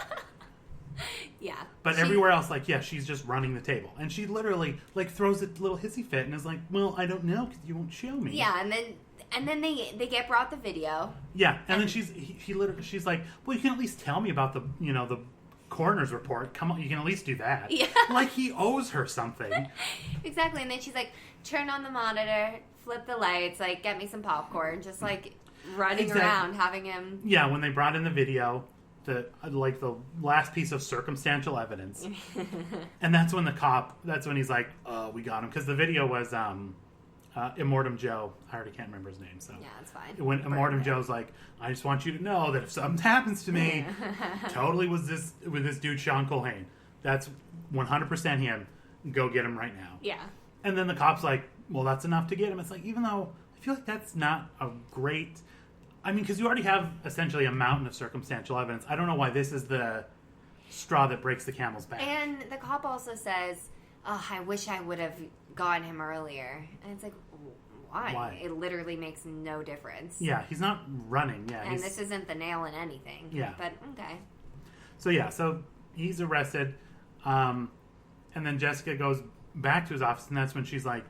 Yeah. But everywhere else, like, yeah, she's just running the table. And she literally, like, throws a little hissy fit and is like, well, I don't know because you won't show me. Yeah, and then they get brought the video. Yeah, and then she's like, well, you can at least tell me about the coroner's report. Come on, you can at least do that. Yeah. Like he owes her something. Exactly, and then she's like, turn on the monitor, flip the lights, like, get me some popcorn, just like running around, having him. Yeah, when they brought in the video, the last piece of circumstantial evidence, and that's when he's like, we got him, because the video was Immortum Joe. I already can't remember his name, so yeah, it's fine. When Immortum Joe's like, I just want you to know that if something happens to me, totally with this dude Sean Culhane. That's 100% him. Go get him right now. Yeah. And then the cop's like, well, that's enough to get him. It's like, even though I feel like that's not a great. I mean, because you already have essentially a mountain of circumstantial evidence. I don't know why this is the straw that breaks the camel's back. And the cop also says, oh, I wish I would have gotten him earlier. And it's like, why? It literally makes no difference. Yeah, he's not running. Yeah, and this isn't the nail in anything. Yeah. But, okay. So he's arrested. And then Jessica goes back to his office, and that's when she's like,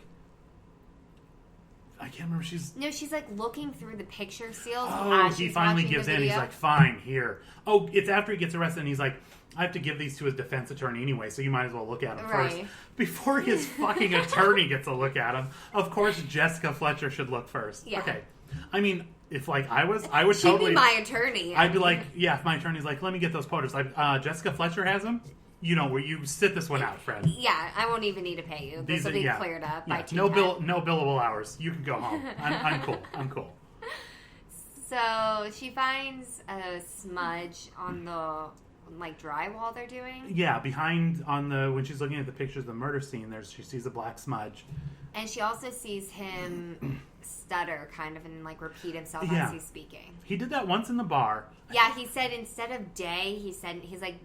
I can't remember. She's like looking through the picture seals. Oh, he finally gives in. He's like, fine, here. Oh, it's after he gets arrested, and he's like, I have to give these to his defense attorney anyway, so you might as well look at him first. Before his fucking attorney gets a look at him, of course Jessica Fletcher should look first. Yeah. Okay. I mean, if like I would She'd totally be my attorney. I'd be like, yeah, if my attorney's like, let me get those photos. Like, Jessica Fletcher has them. You know, where you sit this one out, friend. Yeah, I won't even need to pay you. This will be cleared up by no billable hours. You can go home. I'm cool. I'm cool. So she finds a smudge on the drywall they're doing. Yeah, behind when she's looking at the pictures of the murder scene, she sees a black smudge. And she also sees him stutter kind of and repeat himself as he's speaking. He did that once in the bar. Yeah, he said instead of day, he's like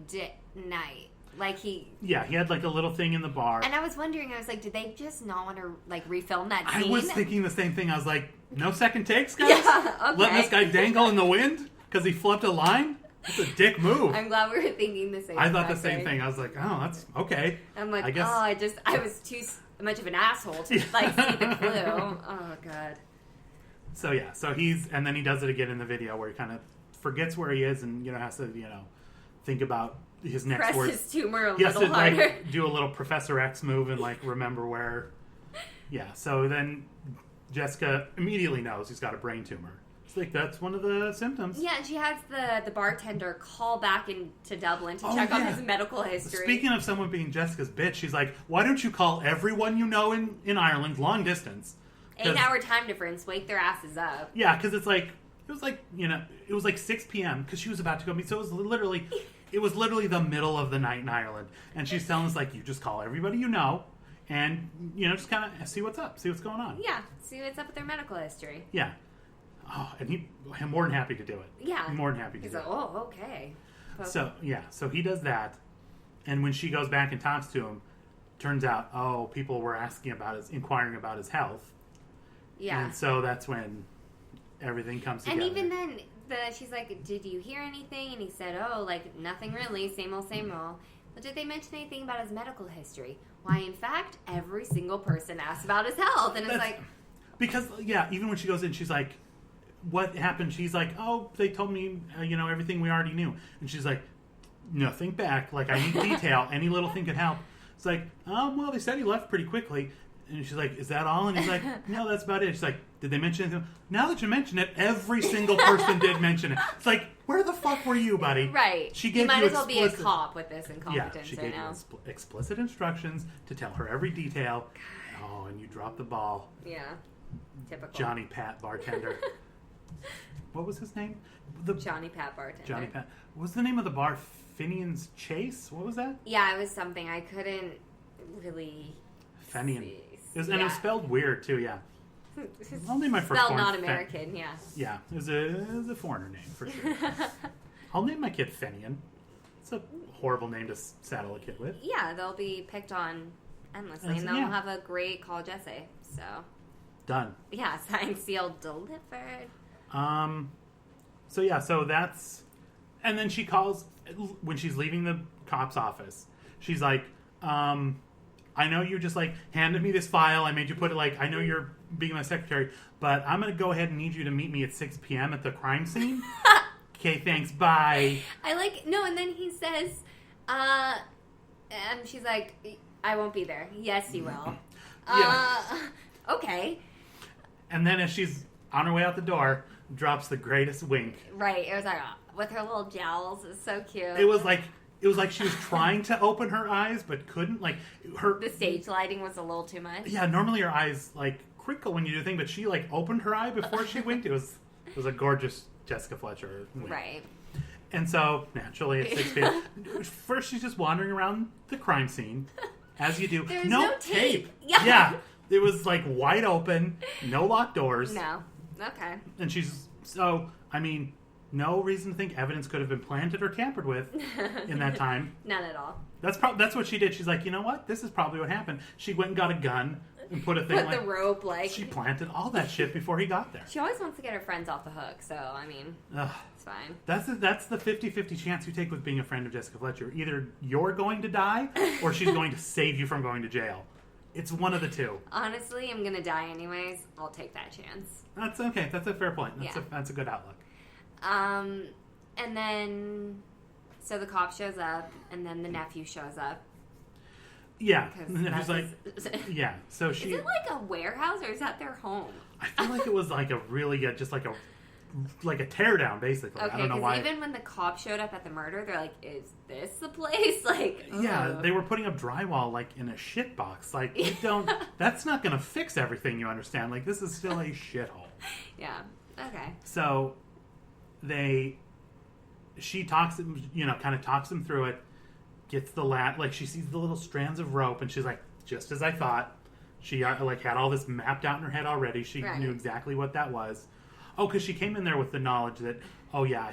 night. He had like a little thing in the bar. And I was wondering, did they just not want to refilm that scene? I was thinking the same thing. I was like, no second takes, guys? Yeah, okay. Letting this guy dangle in the wind because he flipped a line? That's a dick move. I'm glad we were thinking the same thing. I thought the same thing. I was like, oh, that's okay. I'm like, I was too much of an asshole to see the clue. Oh, God. So, yeah. So and then he does it again in the video where he kind of forgets where he is and, has to, think about his next press word. His tumor a he has little to harder. Do a little Professor X move and remember where. Yeah. So then Jessica immediately knows he's got a brain tumor. It's like that's one of the symptoms. Yeah, and she has the bartender call back into Dublin to check on his medical history. Speaking of someone being Jessica's bitch, she's like, why don't you call everyone you know in Ireland long distance? 8-hour time difference. Wake their asses up. Yeah, because it was like 6 p.m. because she was about to go meet. So it was literally the middle of the night in Ireland, and she's telling us you just call everybody you know, and just kind of see what's up, see what's going on. Yeah, see what's up with their medical history. Yeah. Oh, and I'm more than happy to do it. Yeah. I'm more than happy to do it. Oh, okay. So he does that, and when she goes back and talks to him, turns out, people were inquiring about his health. Yeah. And so that's when everything comes together. And even then, she's like, did you hear anything? And he said, nothing really, same old, same old. But did they mention anything about his medical history? Why, in fact, every single person asked about his health. And it's because, even when she goes in, she's like, what happened? She's like, they told me, everything we already knew. And she's like, no, think back. I need detail. Any little thing could help. It's like, they said he left pretty quickly. And she's like, is that all? And he's like, no, that's about it. She's like, did they mention anything? Now that you mention it, every single person did mention it. It's like, where the fuck fuck were you, buddy? Right. She gave you might you as well be a explicit- cop with this incompetence she right gave now. you explicit instructions to tell her every detail. Oh, and you dropped the ball. Yeah. Typical. Johnny Pat, bartender. What was his name? Johnny Pat bartender. Johnny Pat. What was the name of the bar? Fenian's Chase? What was that? Yeah, it was something I couldn't really Fenian. see. And it was spelled weird, too, yeah. I'll name my first Spelled born not American, yeah. Yeah, it was a foreigner name, for sure. I'll name my kid Fenian. It's a horrible name to saddle a kid with. Yeah, they'll be picked on endlessly, and they'll have a great college essay, so... Done. Yeah, signed, sealed, delivered. So that's... And then she calls, when she's leaving the cop's office, she's like, I know you just, like, handed me this file. I made you put it, like, I know you're being my secretary, but I'm going to go ahead and need you to meet me at 6 p.m. at the crime scene. Okay, thanks, bye. And then he says, and she's like, I won't be there. Yes, you will. Okay. And then as she's on her way out the door, drops the greatest wink. Right. It was like, with her little jowls. It's so cute. It was like she was trying to open her eyes, but couldn't. Like, the stage lighting was a little too much. Yeah, normally her eyes, like, crinkle when you do the thing, but she, like, opened her eye before she winked. It was a gorgeous Jessica Fletcher wink. Right. And so, naturally, at 6 p.m., first she's just wandering around the crime scene, as you do. There's no tape. Yeah. It was, like, wide open, no locked doors. No. Okay. And no reason to think evidence could have been planted or tampered with in that time. None at all. That's what she did. She's like, you know what? This is probably what happened. She went and got a gun and put a thing the rope, like... She planted all that shit before he got there. She always wants to get her friends off the hook, so, I mean, it's fine. That's the 50-50 chance you take with being a friend of Jessica Fletcher. Either you're going to die, or she's going to save you from going to jail. It's one of the two. Honestly, I'm going to die anyways. I'll take that chance. That's okay. That's a fair point. That's a good outlook. And then, so the cop shows up, and then the nephew shows up. Yeah. The nephew's like, yeah. So she... Is it like a warehouse, or is that their home? I feel like it was like a really, just like a teardown, basically. Okay, I don't know why. Even when the cop showed up at the murder, they're like, is this the place? Like, yeah, they were putting up drywall, like, in a shit box. Like, you don't... That's not going to fix everything, you understand. Like, this is still a shithole. Yeah. Okay. So... She talks, kind of talks him through it, gets the like, she sees the little strands of rope, and she's like, just as I thought. She, like, had all this mapped out in her head already. She knew exactly what that was. Oh, because she came in there with the knowledge that,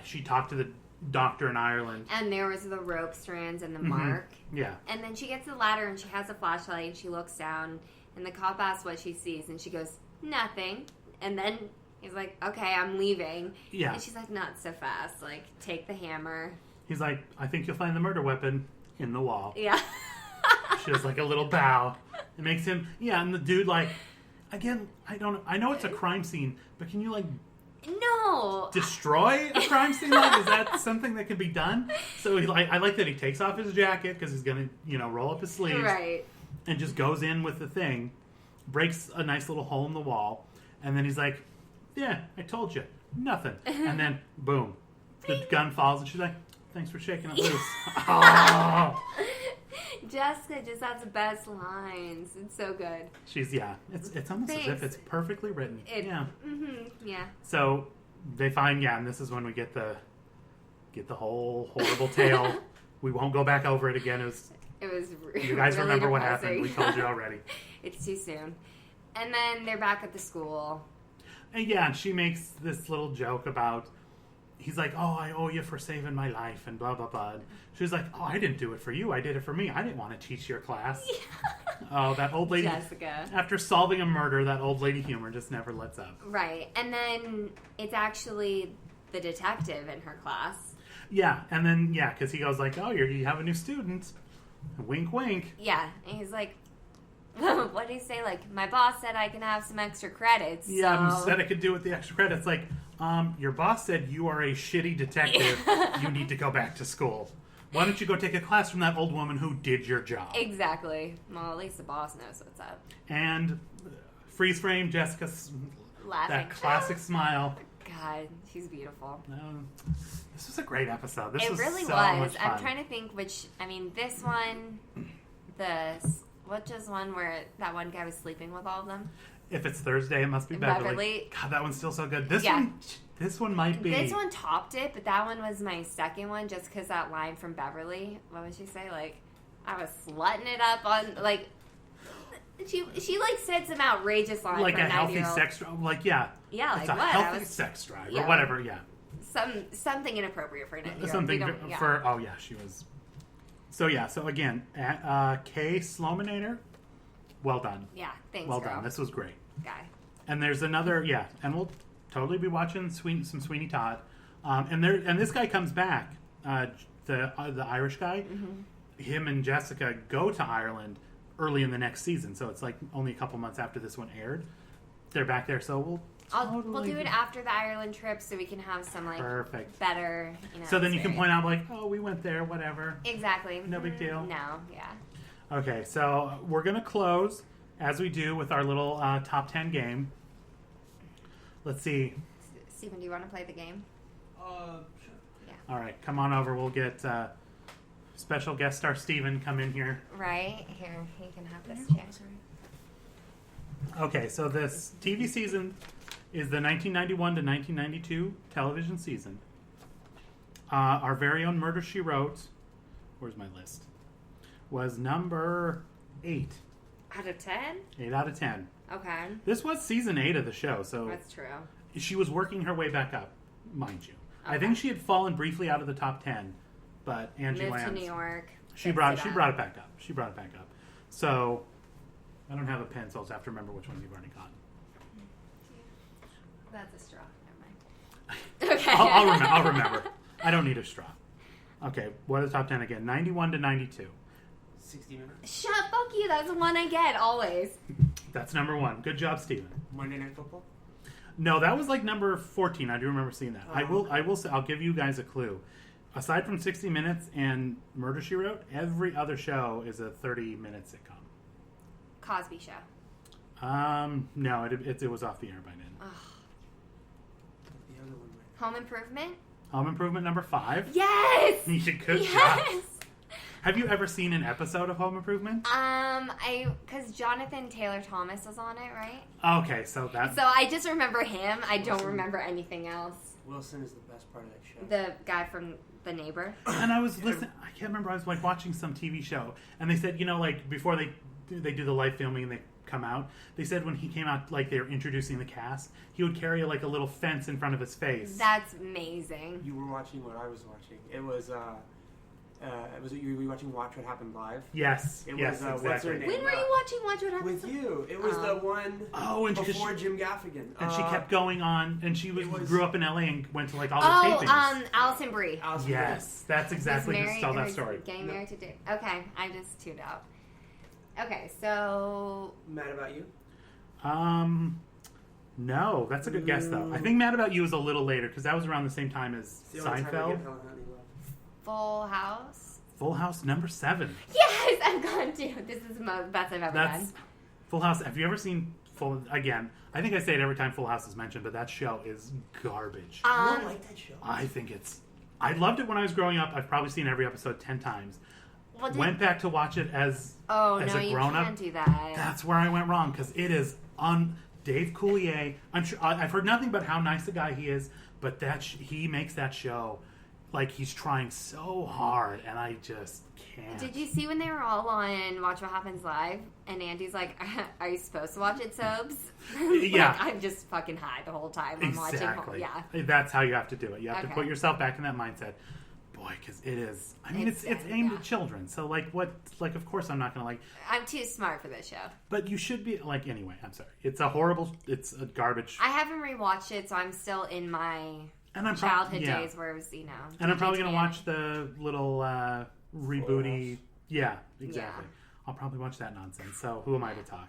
she talked to the doctor in Ireland. And there was the rope strands and the mark. Yeah. And then she gets the ladder, and she has a flashlight, and she looks down, and the cop asks what she sees, and she goes, nothing. And then... He's like, okay, I'm leaving. Yeah. And she's like, not so fast. Like, take the hammer. He's like, I think you'll find the murder weapon in the wall. Yeah. She does like a little bow. It makes him, and the dude, like, again, I know it's a crime scene, but can you, like, no, destroy a crime scene? Like, is that something that can be done? So I like that he takes off his jacket because he's going to, roll up his sleeves. Right. And just goes in with the thing, breaks a nice little hole in the wall, and then he's like, yeah, I told you. Nothing. And then, boom. The gun falls, and she's like, thanks for shaking it loose. Oh. Jessica just has the best lines. It's so good. It's almost as if it's perfectly written. Yeah. Mm-hmm, yeah. So, they find, and this is when we get the whole horrible tale. We won't go back over it again. It was you guys really remember depressing. What happened. We told you already. It's too soon. And then they're back at the school. And she makes this little joke about, he's like, oh, I owe you for saving my life, and blah, blah, blah. She's like, oh, I didn't do it for you. I did it for me. I didn't want to teach your class. Yeah. Oh, that old lady. Jessica. After solving a murder, that old lady humor just never lets up. Right. And then it's actually the detective in her class. Yeah. And then, because he goes like, oh, you have a new student. Wink, wink. Yeah. And he's like, what did he say? Like, my boss said I can have some extra credits. Yeah, said I could do with the extra credits. Like, your boss said you are a shitty detective. You need to go back to school. Why don't you go take a class from that old woman who did your job? Exactly. Well, at least the boss knows what's up. And freeze frame, Jessica's laughing. That classic smile. God, God, she's beautiful. This was a great episode. This It was really so was. much fun. I'm trying to think which. I mean, this one, what was one where that one guy was sleeping with all of them? If it's Thursday, it must be Beverly. God, that one's still so good. This one might be. This one topped it, but that one was my second one just because that line from Beverly. What would she say? Like, I was slutting it up on like. She like said some outrageous line like for a healthy 9-year-old. sex drive. Like it's like a what? healthy sex drive or whatever. Yeah. Something inappropriate for a 9-year-old. Something for she was. So again, Kay Slominator, well done. Yeah, thanks. Well girl. done. This was great. Guy. And there's another and we'll totally be watching some Sweeney Todd. And this guy comes back. The Irish guy. Mm-hmm. Him and Jessica go to Ireland early in the next season, so it's like only a couple months after this one aired. They're back there, so we'll do it after the Ireland trip, so we can have some like perfect better. So then you can point out like, oh, we went there, whatever. Exactly. No big deal. No, yeah. Okay, so we're gonna close as we do with our little top 10 game. Let's see. Steven, do you want to play the game? Sure. Yeah. All right, come on over. We'll get special guest star Steven come in here. Right here, you can have this chair. Okay, so this TV season is the 1991 to 1992 television season. Our very own Murder, She Wrote, where's my list, was number 8. Out of 10? 8 out of 10. Okay. This was season 8 of the show, so That's true. she was working her way back up, mind you. Okay. I think she had fallen briefly out of the top 10, but Angie Moved Lance, to New York. she brought it back up. She brought it back up. So I don't have a pen, so I'll have to remember which ones you've already gotten. That's a straw. Never mind. Okay. I'll remember. I don't need a straw. Okay, what are the top 10 again? 91 to 92. 60 Minutes. Shut fuck you. That's the one I get always. That's number 1. Good job, Steven. Monday Night Football. No, that was like number 14. I do remember seeing that. Oh. I will say, I'll give you guys a clue. Aside from 60 Minutes and Murder, She Wrote, every other show is a 30-minute sitcom. Cosby Show. No, it was off the air by then. Ugh. The other one. Home Improvement. Home Improvement number 5. Yes. Good job. Yes. Have you ever seen an episode of Home Improvement? Because Jonathan Taylor Thomas was on it, right? Okay, so that. So I just remember him. I don't remember anything else. Wilson is the best part of that show. The guy from The Neighbor. And I was listening. I can't remember. I was like watching some TV show, and they said, like before they do the live filming and they come out, they said when he came out, like they were introducing the cast, he would carry like a little fence in front of his face. That's amazing. You were watching what I was watching. It was you were watching Watch What Happened Live? Yes. It yes, was, exactly. what's her name? When were you watching Watch What Happens? With you. It was the one before Jim Gaffigan. And she kept going on, and she grew up in LA and went to like all the tapings. Alison Brie. Yes, that's exactly just tell that story. Getting married to Dick. Okay, I just tuned out. Okay, so Mad About You? No, that's a good guess though. I think Mad About You was a little later because that was around the same time as The only time I Seinfeld. get Helen Honey Love. Full House. Full House number 7. Yes, I'm going to. This is the best I've ever done. Full House. Have you ever seen Full? Again, I think I say it every time Full House is mentioned, but that show is garbage. You don't like that show? I think it's. I loved it when I was growing up. I've probably seen every episode 10 times. Well, Went back to watch it as no, a you grown up. can't do that. That's where I went wrong because it is on Dave Coulier. I'm sure I've heard nothing but how nice a guy he is, but he makes that show like he's trying so hard, and I just can't. Did you see when they were all on Watch What Happens Live, and Andy's like, "Are you supposed to watch it, Sobes?" Yeah, like, I'm just fucking high the whole time. I'm exactly. watching. Yeah, that's how you have to do it. You have to Okay. put yourself back in that mindset. Boy, because it is. I mean, it's aimed at children, so like what? Like, of course, I'm not gonna like. I'm too smart for this show. But you should be like anyway. I'm sorry. It's a horrible. It's a garbage. I haven't rewatched it, so I'm still in my and childhood days where it was, And I'm probably gonna watch the little rebooty. Yeah, exactly. Yeah. I'll probably watch that nonsense. So who am I to talk?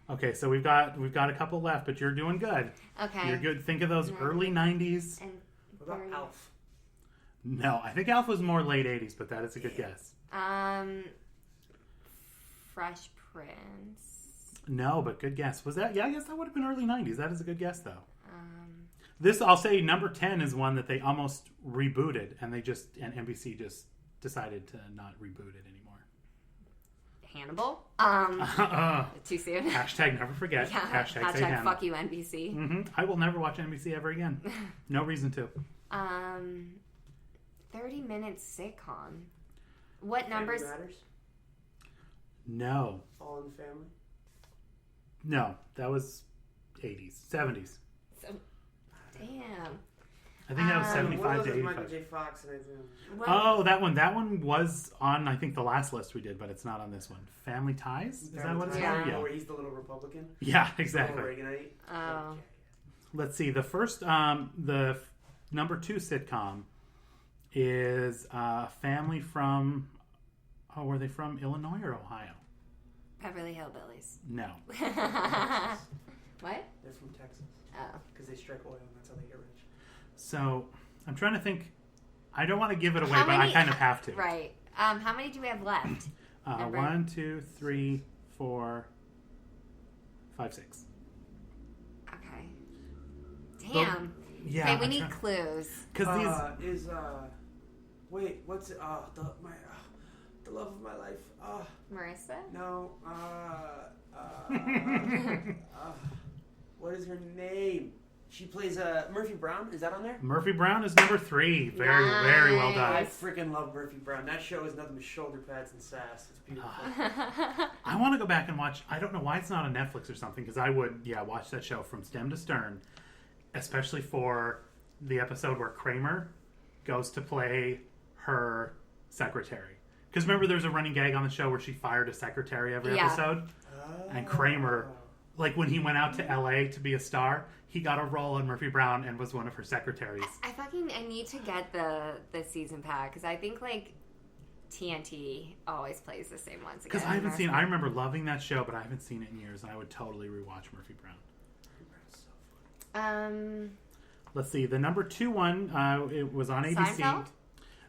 Okay, so we've got a couple left, but you're doing good. Okay, You're good. Think of those early '90s. And What about Alf? No, I think Alpha was more late '80s, but that is a good guess. Fresh Prince. No, but good guess. Was that? Yeah, I guess that would have been early '90s. That is a good guess, though. This, I'll say, number 10 is one that they almost rebooted, and NBC just decided to not reboot it anymore. Hannibal. Too soon. Hashtag never forget. Yeah. Hashtag say Hashtag Hannibal. fuck you, NBC. Mm-hmm. I will never watch NBC ever again. No reason to. 30 minutes sitcom. What numbers? Family Matters? No. All in the Family? No. That was 80s. 70s. Damn. I think that was 75 to Michael 85. J. Fox and Oh, that one. That one was on, I think, the last list we did, but it's not on this one. Family Ties? Is that what it's called? Yeah. Where he's the little Republican? Yeah, exactly. Little Reaganite? Oh. Let's see. The first, number 2 sitcom is a family from, were they from Illinois or Ohio? Beverly Hillbillies. No. What? They're from Texas. Oh. Because they strike oil and that's how they get rich. So, I'm trying to think. I don't want to give it away, but I kind of have to. Right. How many do we have left? 1, 2, 3, 4, 5, 6. Okay. Damn. Yeah. Okay, we need clues. Because wait, what's it? The love of my life. Marissa? No. What is her name? She plays Murphy Brown. Is that on there? Murphy Brown is number 3. Very, very well done. I freaking love Murphy Brown. That show is nothing but shoulder pads and sass. It's beautiful. I want to go back and watch. I don't know why it's not on Netflix or something, because I would, watch that show from stem to stern, especially for the episode where Kramer goes to play her secretary. Because remember, there's a running gag on the show where she fired a secretary every episode? And Kramer, like when he went out to LA to be a star, he got a role on Murphy Brown and was one of her secretaries. I need to get the season pack, because I think like TNT always plays the same ones again. Because I remember loving that show, but I haven't seen it in years, and I would totally rewatch Murphy Brown. Let's see, the number 2 one, it was on ABC. Seinfeld?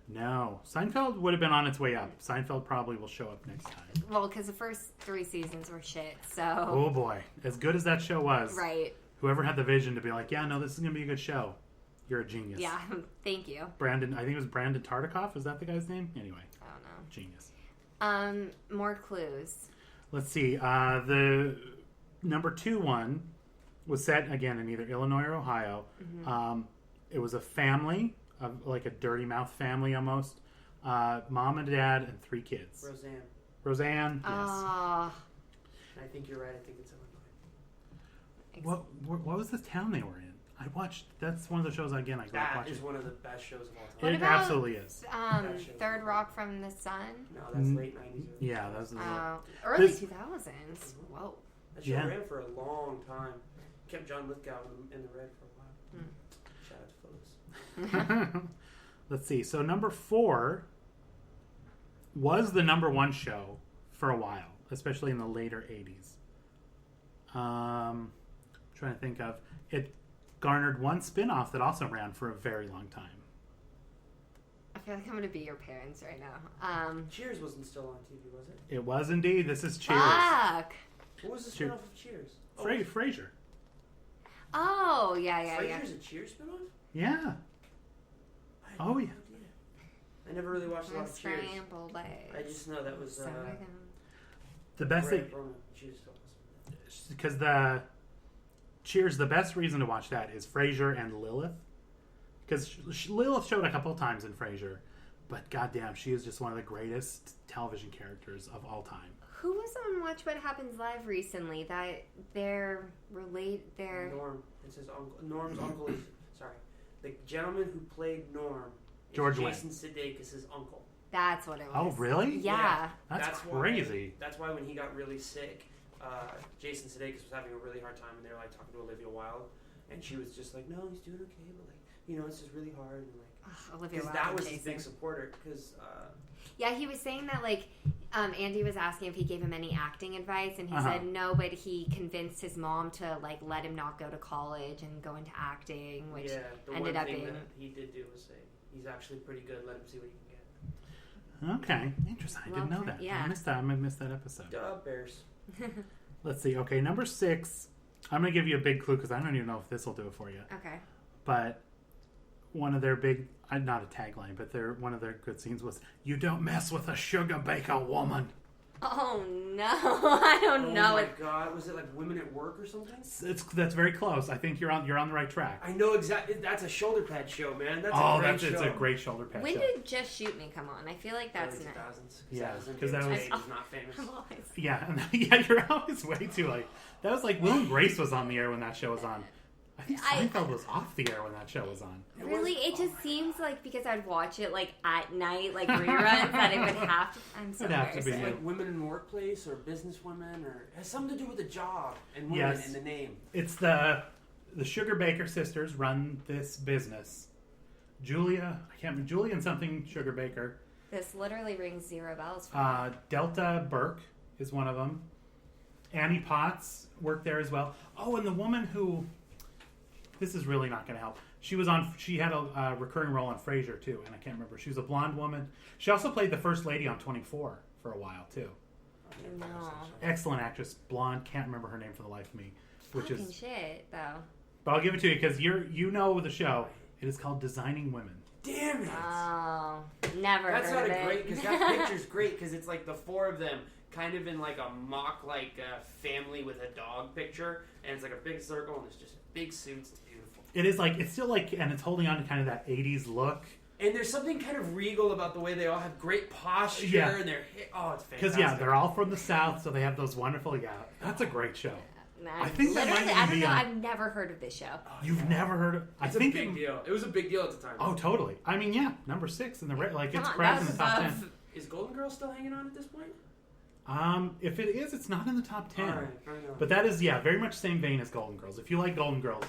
No. Seinfeld would have been on its way up. Seinfeld probably will show up next time. Well, because the first 3 seasons were shit, so... Oh boy. As good as that show was. Right. Whoever had the vision to be like, yeah, no, this is going to be a good show. You're a genius. Yeah, thank you. I think it was Brandon Tartikoff. Is that the guy's name? Anyway. I don't know. Genius. More clues. Let's see. The number 2 one was set, again, in either Illinois or Ohio. Mm-hmm. It was a family, like a dirty mouth family almost. Mom and dad and 3 kids. Roseanne, yes. I think you're right. I think it's Illinois. What was the town they were in? I watched. That's one of the shows again. I grew up watching. That is one of the best shows of all time. It absolutely is. Third Rock from the Sun. No, that's late 90s. Yeah, that was early 2000s. Whoa. That show ran for a long time. Kept John Lithgow in the red for a while. Shout out to Phyllis. Let's see. So number 4 was the number 1 show for a while, especially in the later 80s. Trying to think of it. Garnered 1 spin-off that also ran for a very long time. I feel like I'm going to be your parents right now. Cheers wasn't still on TV, was it? It was indeed. This is Cheers. Fuck! What was the spin-off of Cheers? Frasier. Oh, yeah. Frasier's a Cheers spin-off? Yeah. Oh, yeah. I never really watched a lot of Cheers. Scrambled eggs. I just know that was... the best thing... Because Cheers, the best reason to watch that is Frasier and Lilith. Because Lilith showed a couple of times in Frasier, but goddamn, she is just one of the greatest television characters of all time. Who was on Watch What Happens Live recently that they're related? Norm. It's his uncle. Norm's uncle is... Sorry. The gentleman who played Norm is George Jason Sudeikis' uncle. That's what it was. Oh, really? Yeah. That's crazy. That's why when he got really sick... Jason Sudeikis was having a really hard time, and they were like talking to Olivia Wilde, and she was just like, "No, he's doing okay, but like, it's just really hard." And like, Olivia Wilde, that was Jason. his big supporter. Because yeah, he was saying that like Andy was asking if he gave him any acting advice, and he said no, but he convinced his mom to like let him not go to college and go into acting, which ended up being. That he did do was say he's actually pretty good. Let him see what he can get. Okay, interesting. I didn't know that. Yeah. I missed that. I missed that episode. Duh, Bears. Let's see. Okay, number 6. I'm going to give you a big clue because I don't even know if this will do it for you. Okay. but one of their big, not a tagline, but one of their good scenes was, "You don't mess with a sugar baker woman." Oh no, I don't know. Oh my god, was it like Women at Work or something? That's very close. I think you're on the right track. I know exactly. That's a shoulder pad show, man. That's it's a great shoulder pad. When show. did Just Shoot Me come on? I feel like that's early not. 2000s. Yeah, because that was not famous. You're always way too like. That was like Will and Grace was on the air when that show was on. I think Seinfeld was off the air when that show was on. Really? It just seems like because I'd watch it like at night, like reruns, that it would have to. I'm so embarrassed. It's like women in the workplace or business women, or it has something to do with the job and women in the name. It's the Sugar Baker sisters run this business. Julia and something Sugar Baker. This literally rings 0 bells for me. Delta Burke is one of them. Annie Potts worked there as well. Oh, and the woman who... This is really not going to help. She had a recurring role on Frasier, too, and I can't remember. She was a blonde woman. She also played the first lady on 24 for a while, too. No. Excellent actress. Blonde. Can't remember her name for the life of me. Fucking shit, though. But I'll give it to you because you know the show. It is called Designing Women. Damn it! Oh, never That's heard of it. not a great, because that picture's great, because it's like the four of them kind of in like a mock family with a dog picture, and it's like a big circle, and it's just big suits. It's beautiful. It is like, it's still like, and it's holding on to kind of that 80s look. And there's something kind of regal about the way they all have great posture, and they're it's fantastic. Because they're all from the South, so they have those wonderful. That's a great show. I think that might even I don't be know. on... I've never heard of this show. You've never heard of... It's a big deal. It was a big deal at the time. Oh, totally. I mean, yeah, number 6 in the it's cracked in the top 10. Is Golden Girls still hanging on at this point? If it is, it's not in the top 10. All right, but that is, very much same vein as Golden Girls. If you like Golden Girls,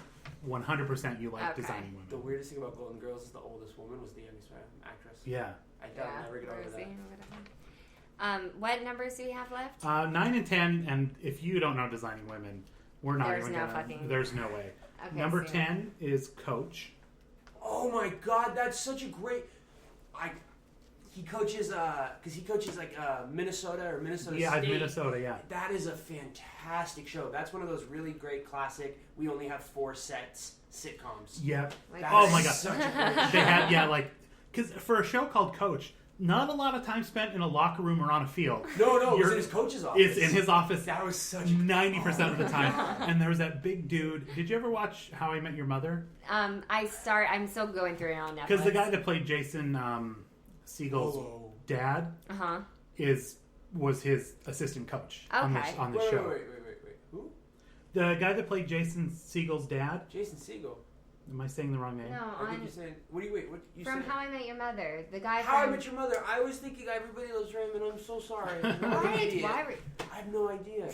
100% you like Designing Women. The weirdest thing about Golden Girls is the oldest woman was the youngest actress. Yeah. I doubt I'll never get over that. What numbers do we have left? 9 and 10, and if you don't know Designing Women, we're not There's even no gonna... fucking... There's no way. Okay, Number 10 is Coach. Oh my god, that's such a great... He coaches, Minnesota or Minnesota State. Yeah, Minnesota, yeah. That is a fantastic show. That's one of those really great classic, we only have 4 sets sitcoms. Yep. Oh my god. Such a great They had, because for a show called Coach, not a lot of time spent in a locker room or on a field. No, it was in his coach's office. It's in his office. That was such 90% of the time. And there was that big dude. Did you ever watch How I Met Your Mother? I'm still going through it on Netflix. Because the guy that played Jason Segel's dad was his assistant coach on the show. Wait. Who? The guy that played Jason Segel's dad. Jason Segel. Am I saying the wrong name? No, I think you're saying... What you from said? How I Met Your Mother. The guy How from... I Met Your Mother. I was thinking Everybody Loves Raymond. I'm so sorry. What? Why? I have no idea.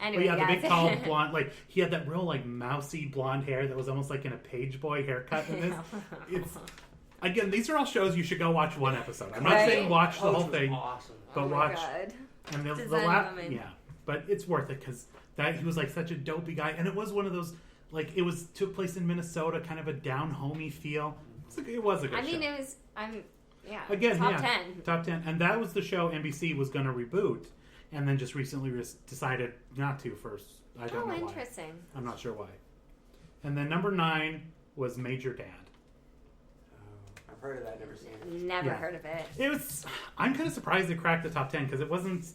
Anyway, the big tall blonde, he had that real mousy blonde hair that was almost like in a page boy haircut in this. It's again, these are all shows you should go watch one episode. I'm not saying watch the whole thing, awesome. but watch. God. And the last, but it's worth it because he was such a dopey guy, and it was one of those took place in Minnesota, kind of a down homey feel. It was a good show. it was. Again, top 10. And that was the show NBC was going to reboot, and then just recently decided not to. I don't know why. Interesting. I'm not sure why. And then number 9 was Major Dad. I've heard of that, never seen it. Never heard of it. It was. I'm kind of surprised it cracked the top 10 because it wasn't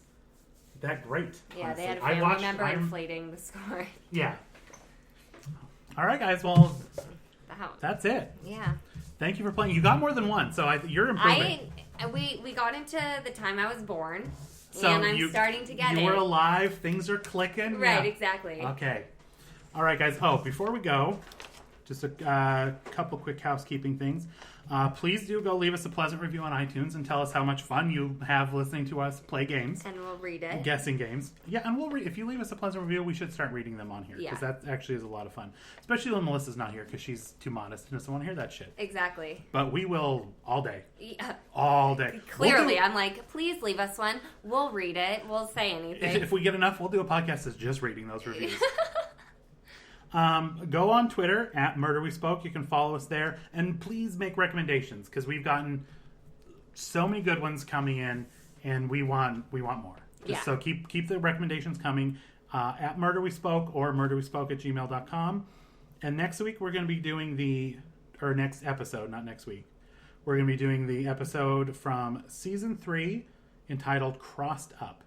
that great. Yeah, honestly. they had a family member inflating the score. Yeah. All right, guys. Well, that's it. Yeah. Thank you for playing. You got more than one, so you're improving. We got into the time I was born, so and I'm starting to get it. You were alive. Things are clicking. Right, yeah. exactly. Okay. All right, guys. Oh, before we go, just a couple quick housekeeping things. Please do go leave us a pleasant review on iTunes and tell us how much fun you have listening to us play games. And we'll read it. Guessing games. Yeah, and we'll read. If you leave us a pleasant review, we should start reading them on here. Because that actually is a lot of fun. Especially when Melissa's not here because she's too modest and doesn't want to hear that shit. Exactly. But we will all day. Yeah. All day. Clearly, I'm please leave us one. We'll read it. We'll say anything. If we get enough, we'll do a podcast that's just reading those reviews. Go on Twitter at Murder We Spoke. You can follow us there, and please make recommendations because we've gotten so many good ones coming in, and we want more. So keep the recommendations coming at Murder We Spoke or murderwespoke@gmail.com. And next week we're going to be doing next episode, not next week. We're going to be doing the episode from season 3 entitled Crossed Up.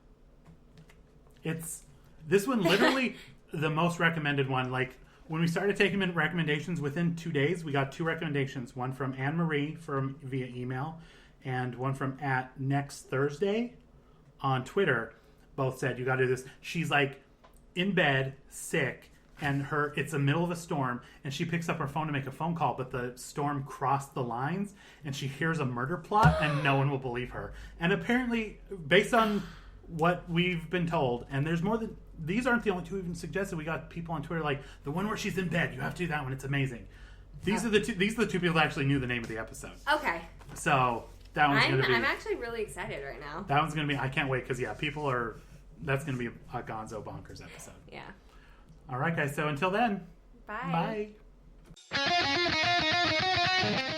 This one literally the most recommended one. Like, when we started taking in recommendations, within 2 days, we got 2 recommendations. One from Anne-Marie via email, and one from @NextThursday on Twitter. Both said, you got to do this. She's like in bed, sick, and it's the middle of a storm, and she picks up her phone to make a phone call, but the storm crossed the lines, and she hears a murder plot, and no one will believe her. And apparently, based on what we've been told, and there's more than... These aren't the only 2 even suggested. We got people on Twitter like, the one where she's in bed, you have to do that one, it's amazing. These are the 2 people that actually knew the name of the episode. Okay. So, that one's going to be... I'm actually really excited right now. That one's going to be... I can't wait, because, people are... That's going to be a Gonzo Bonkers episode. Yeah. All right, guys. So, until then... Bye. Bye.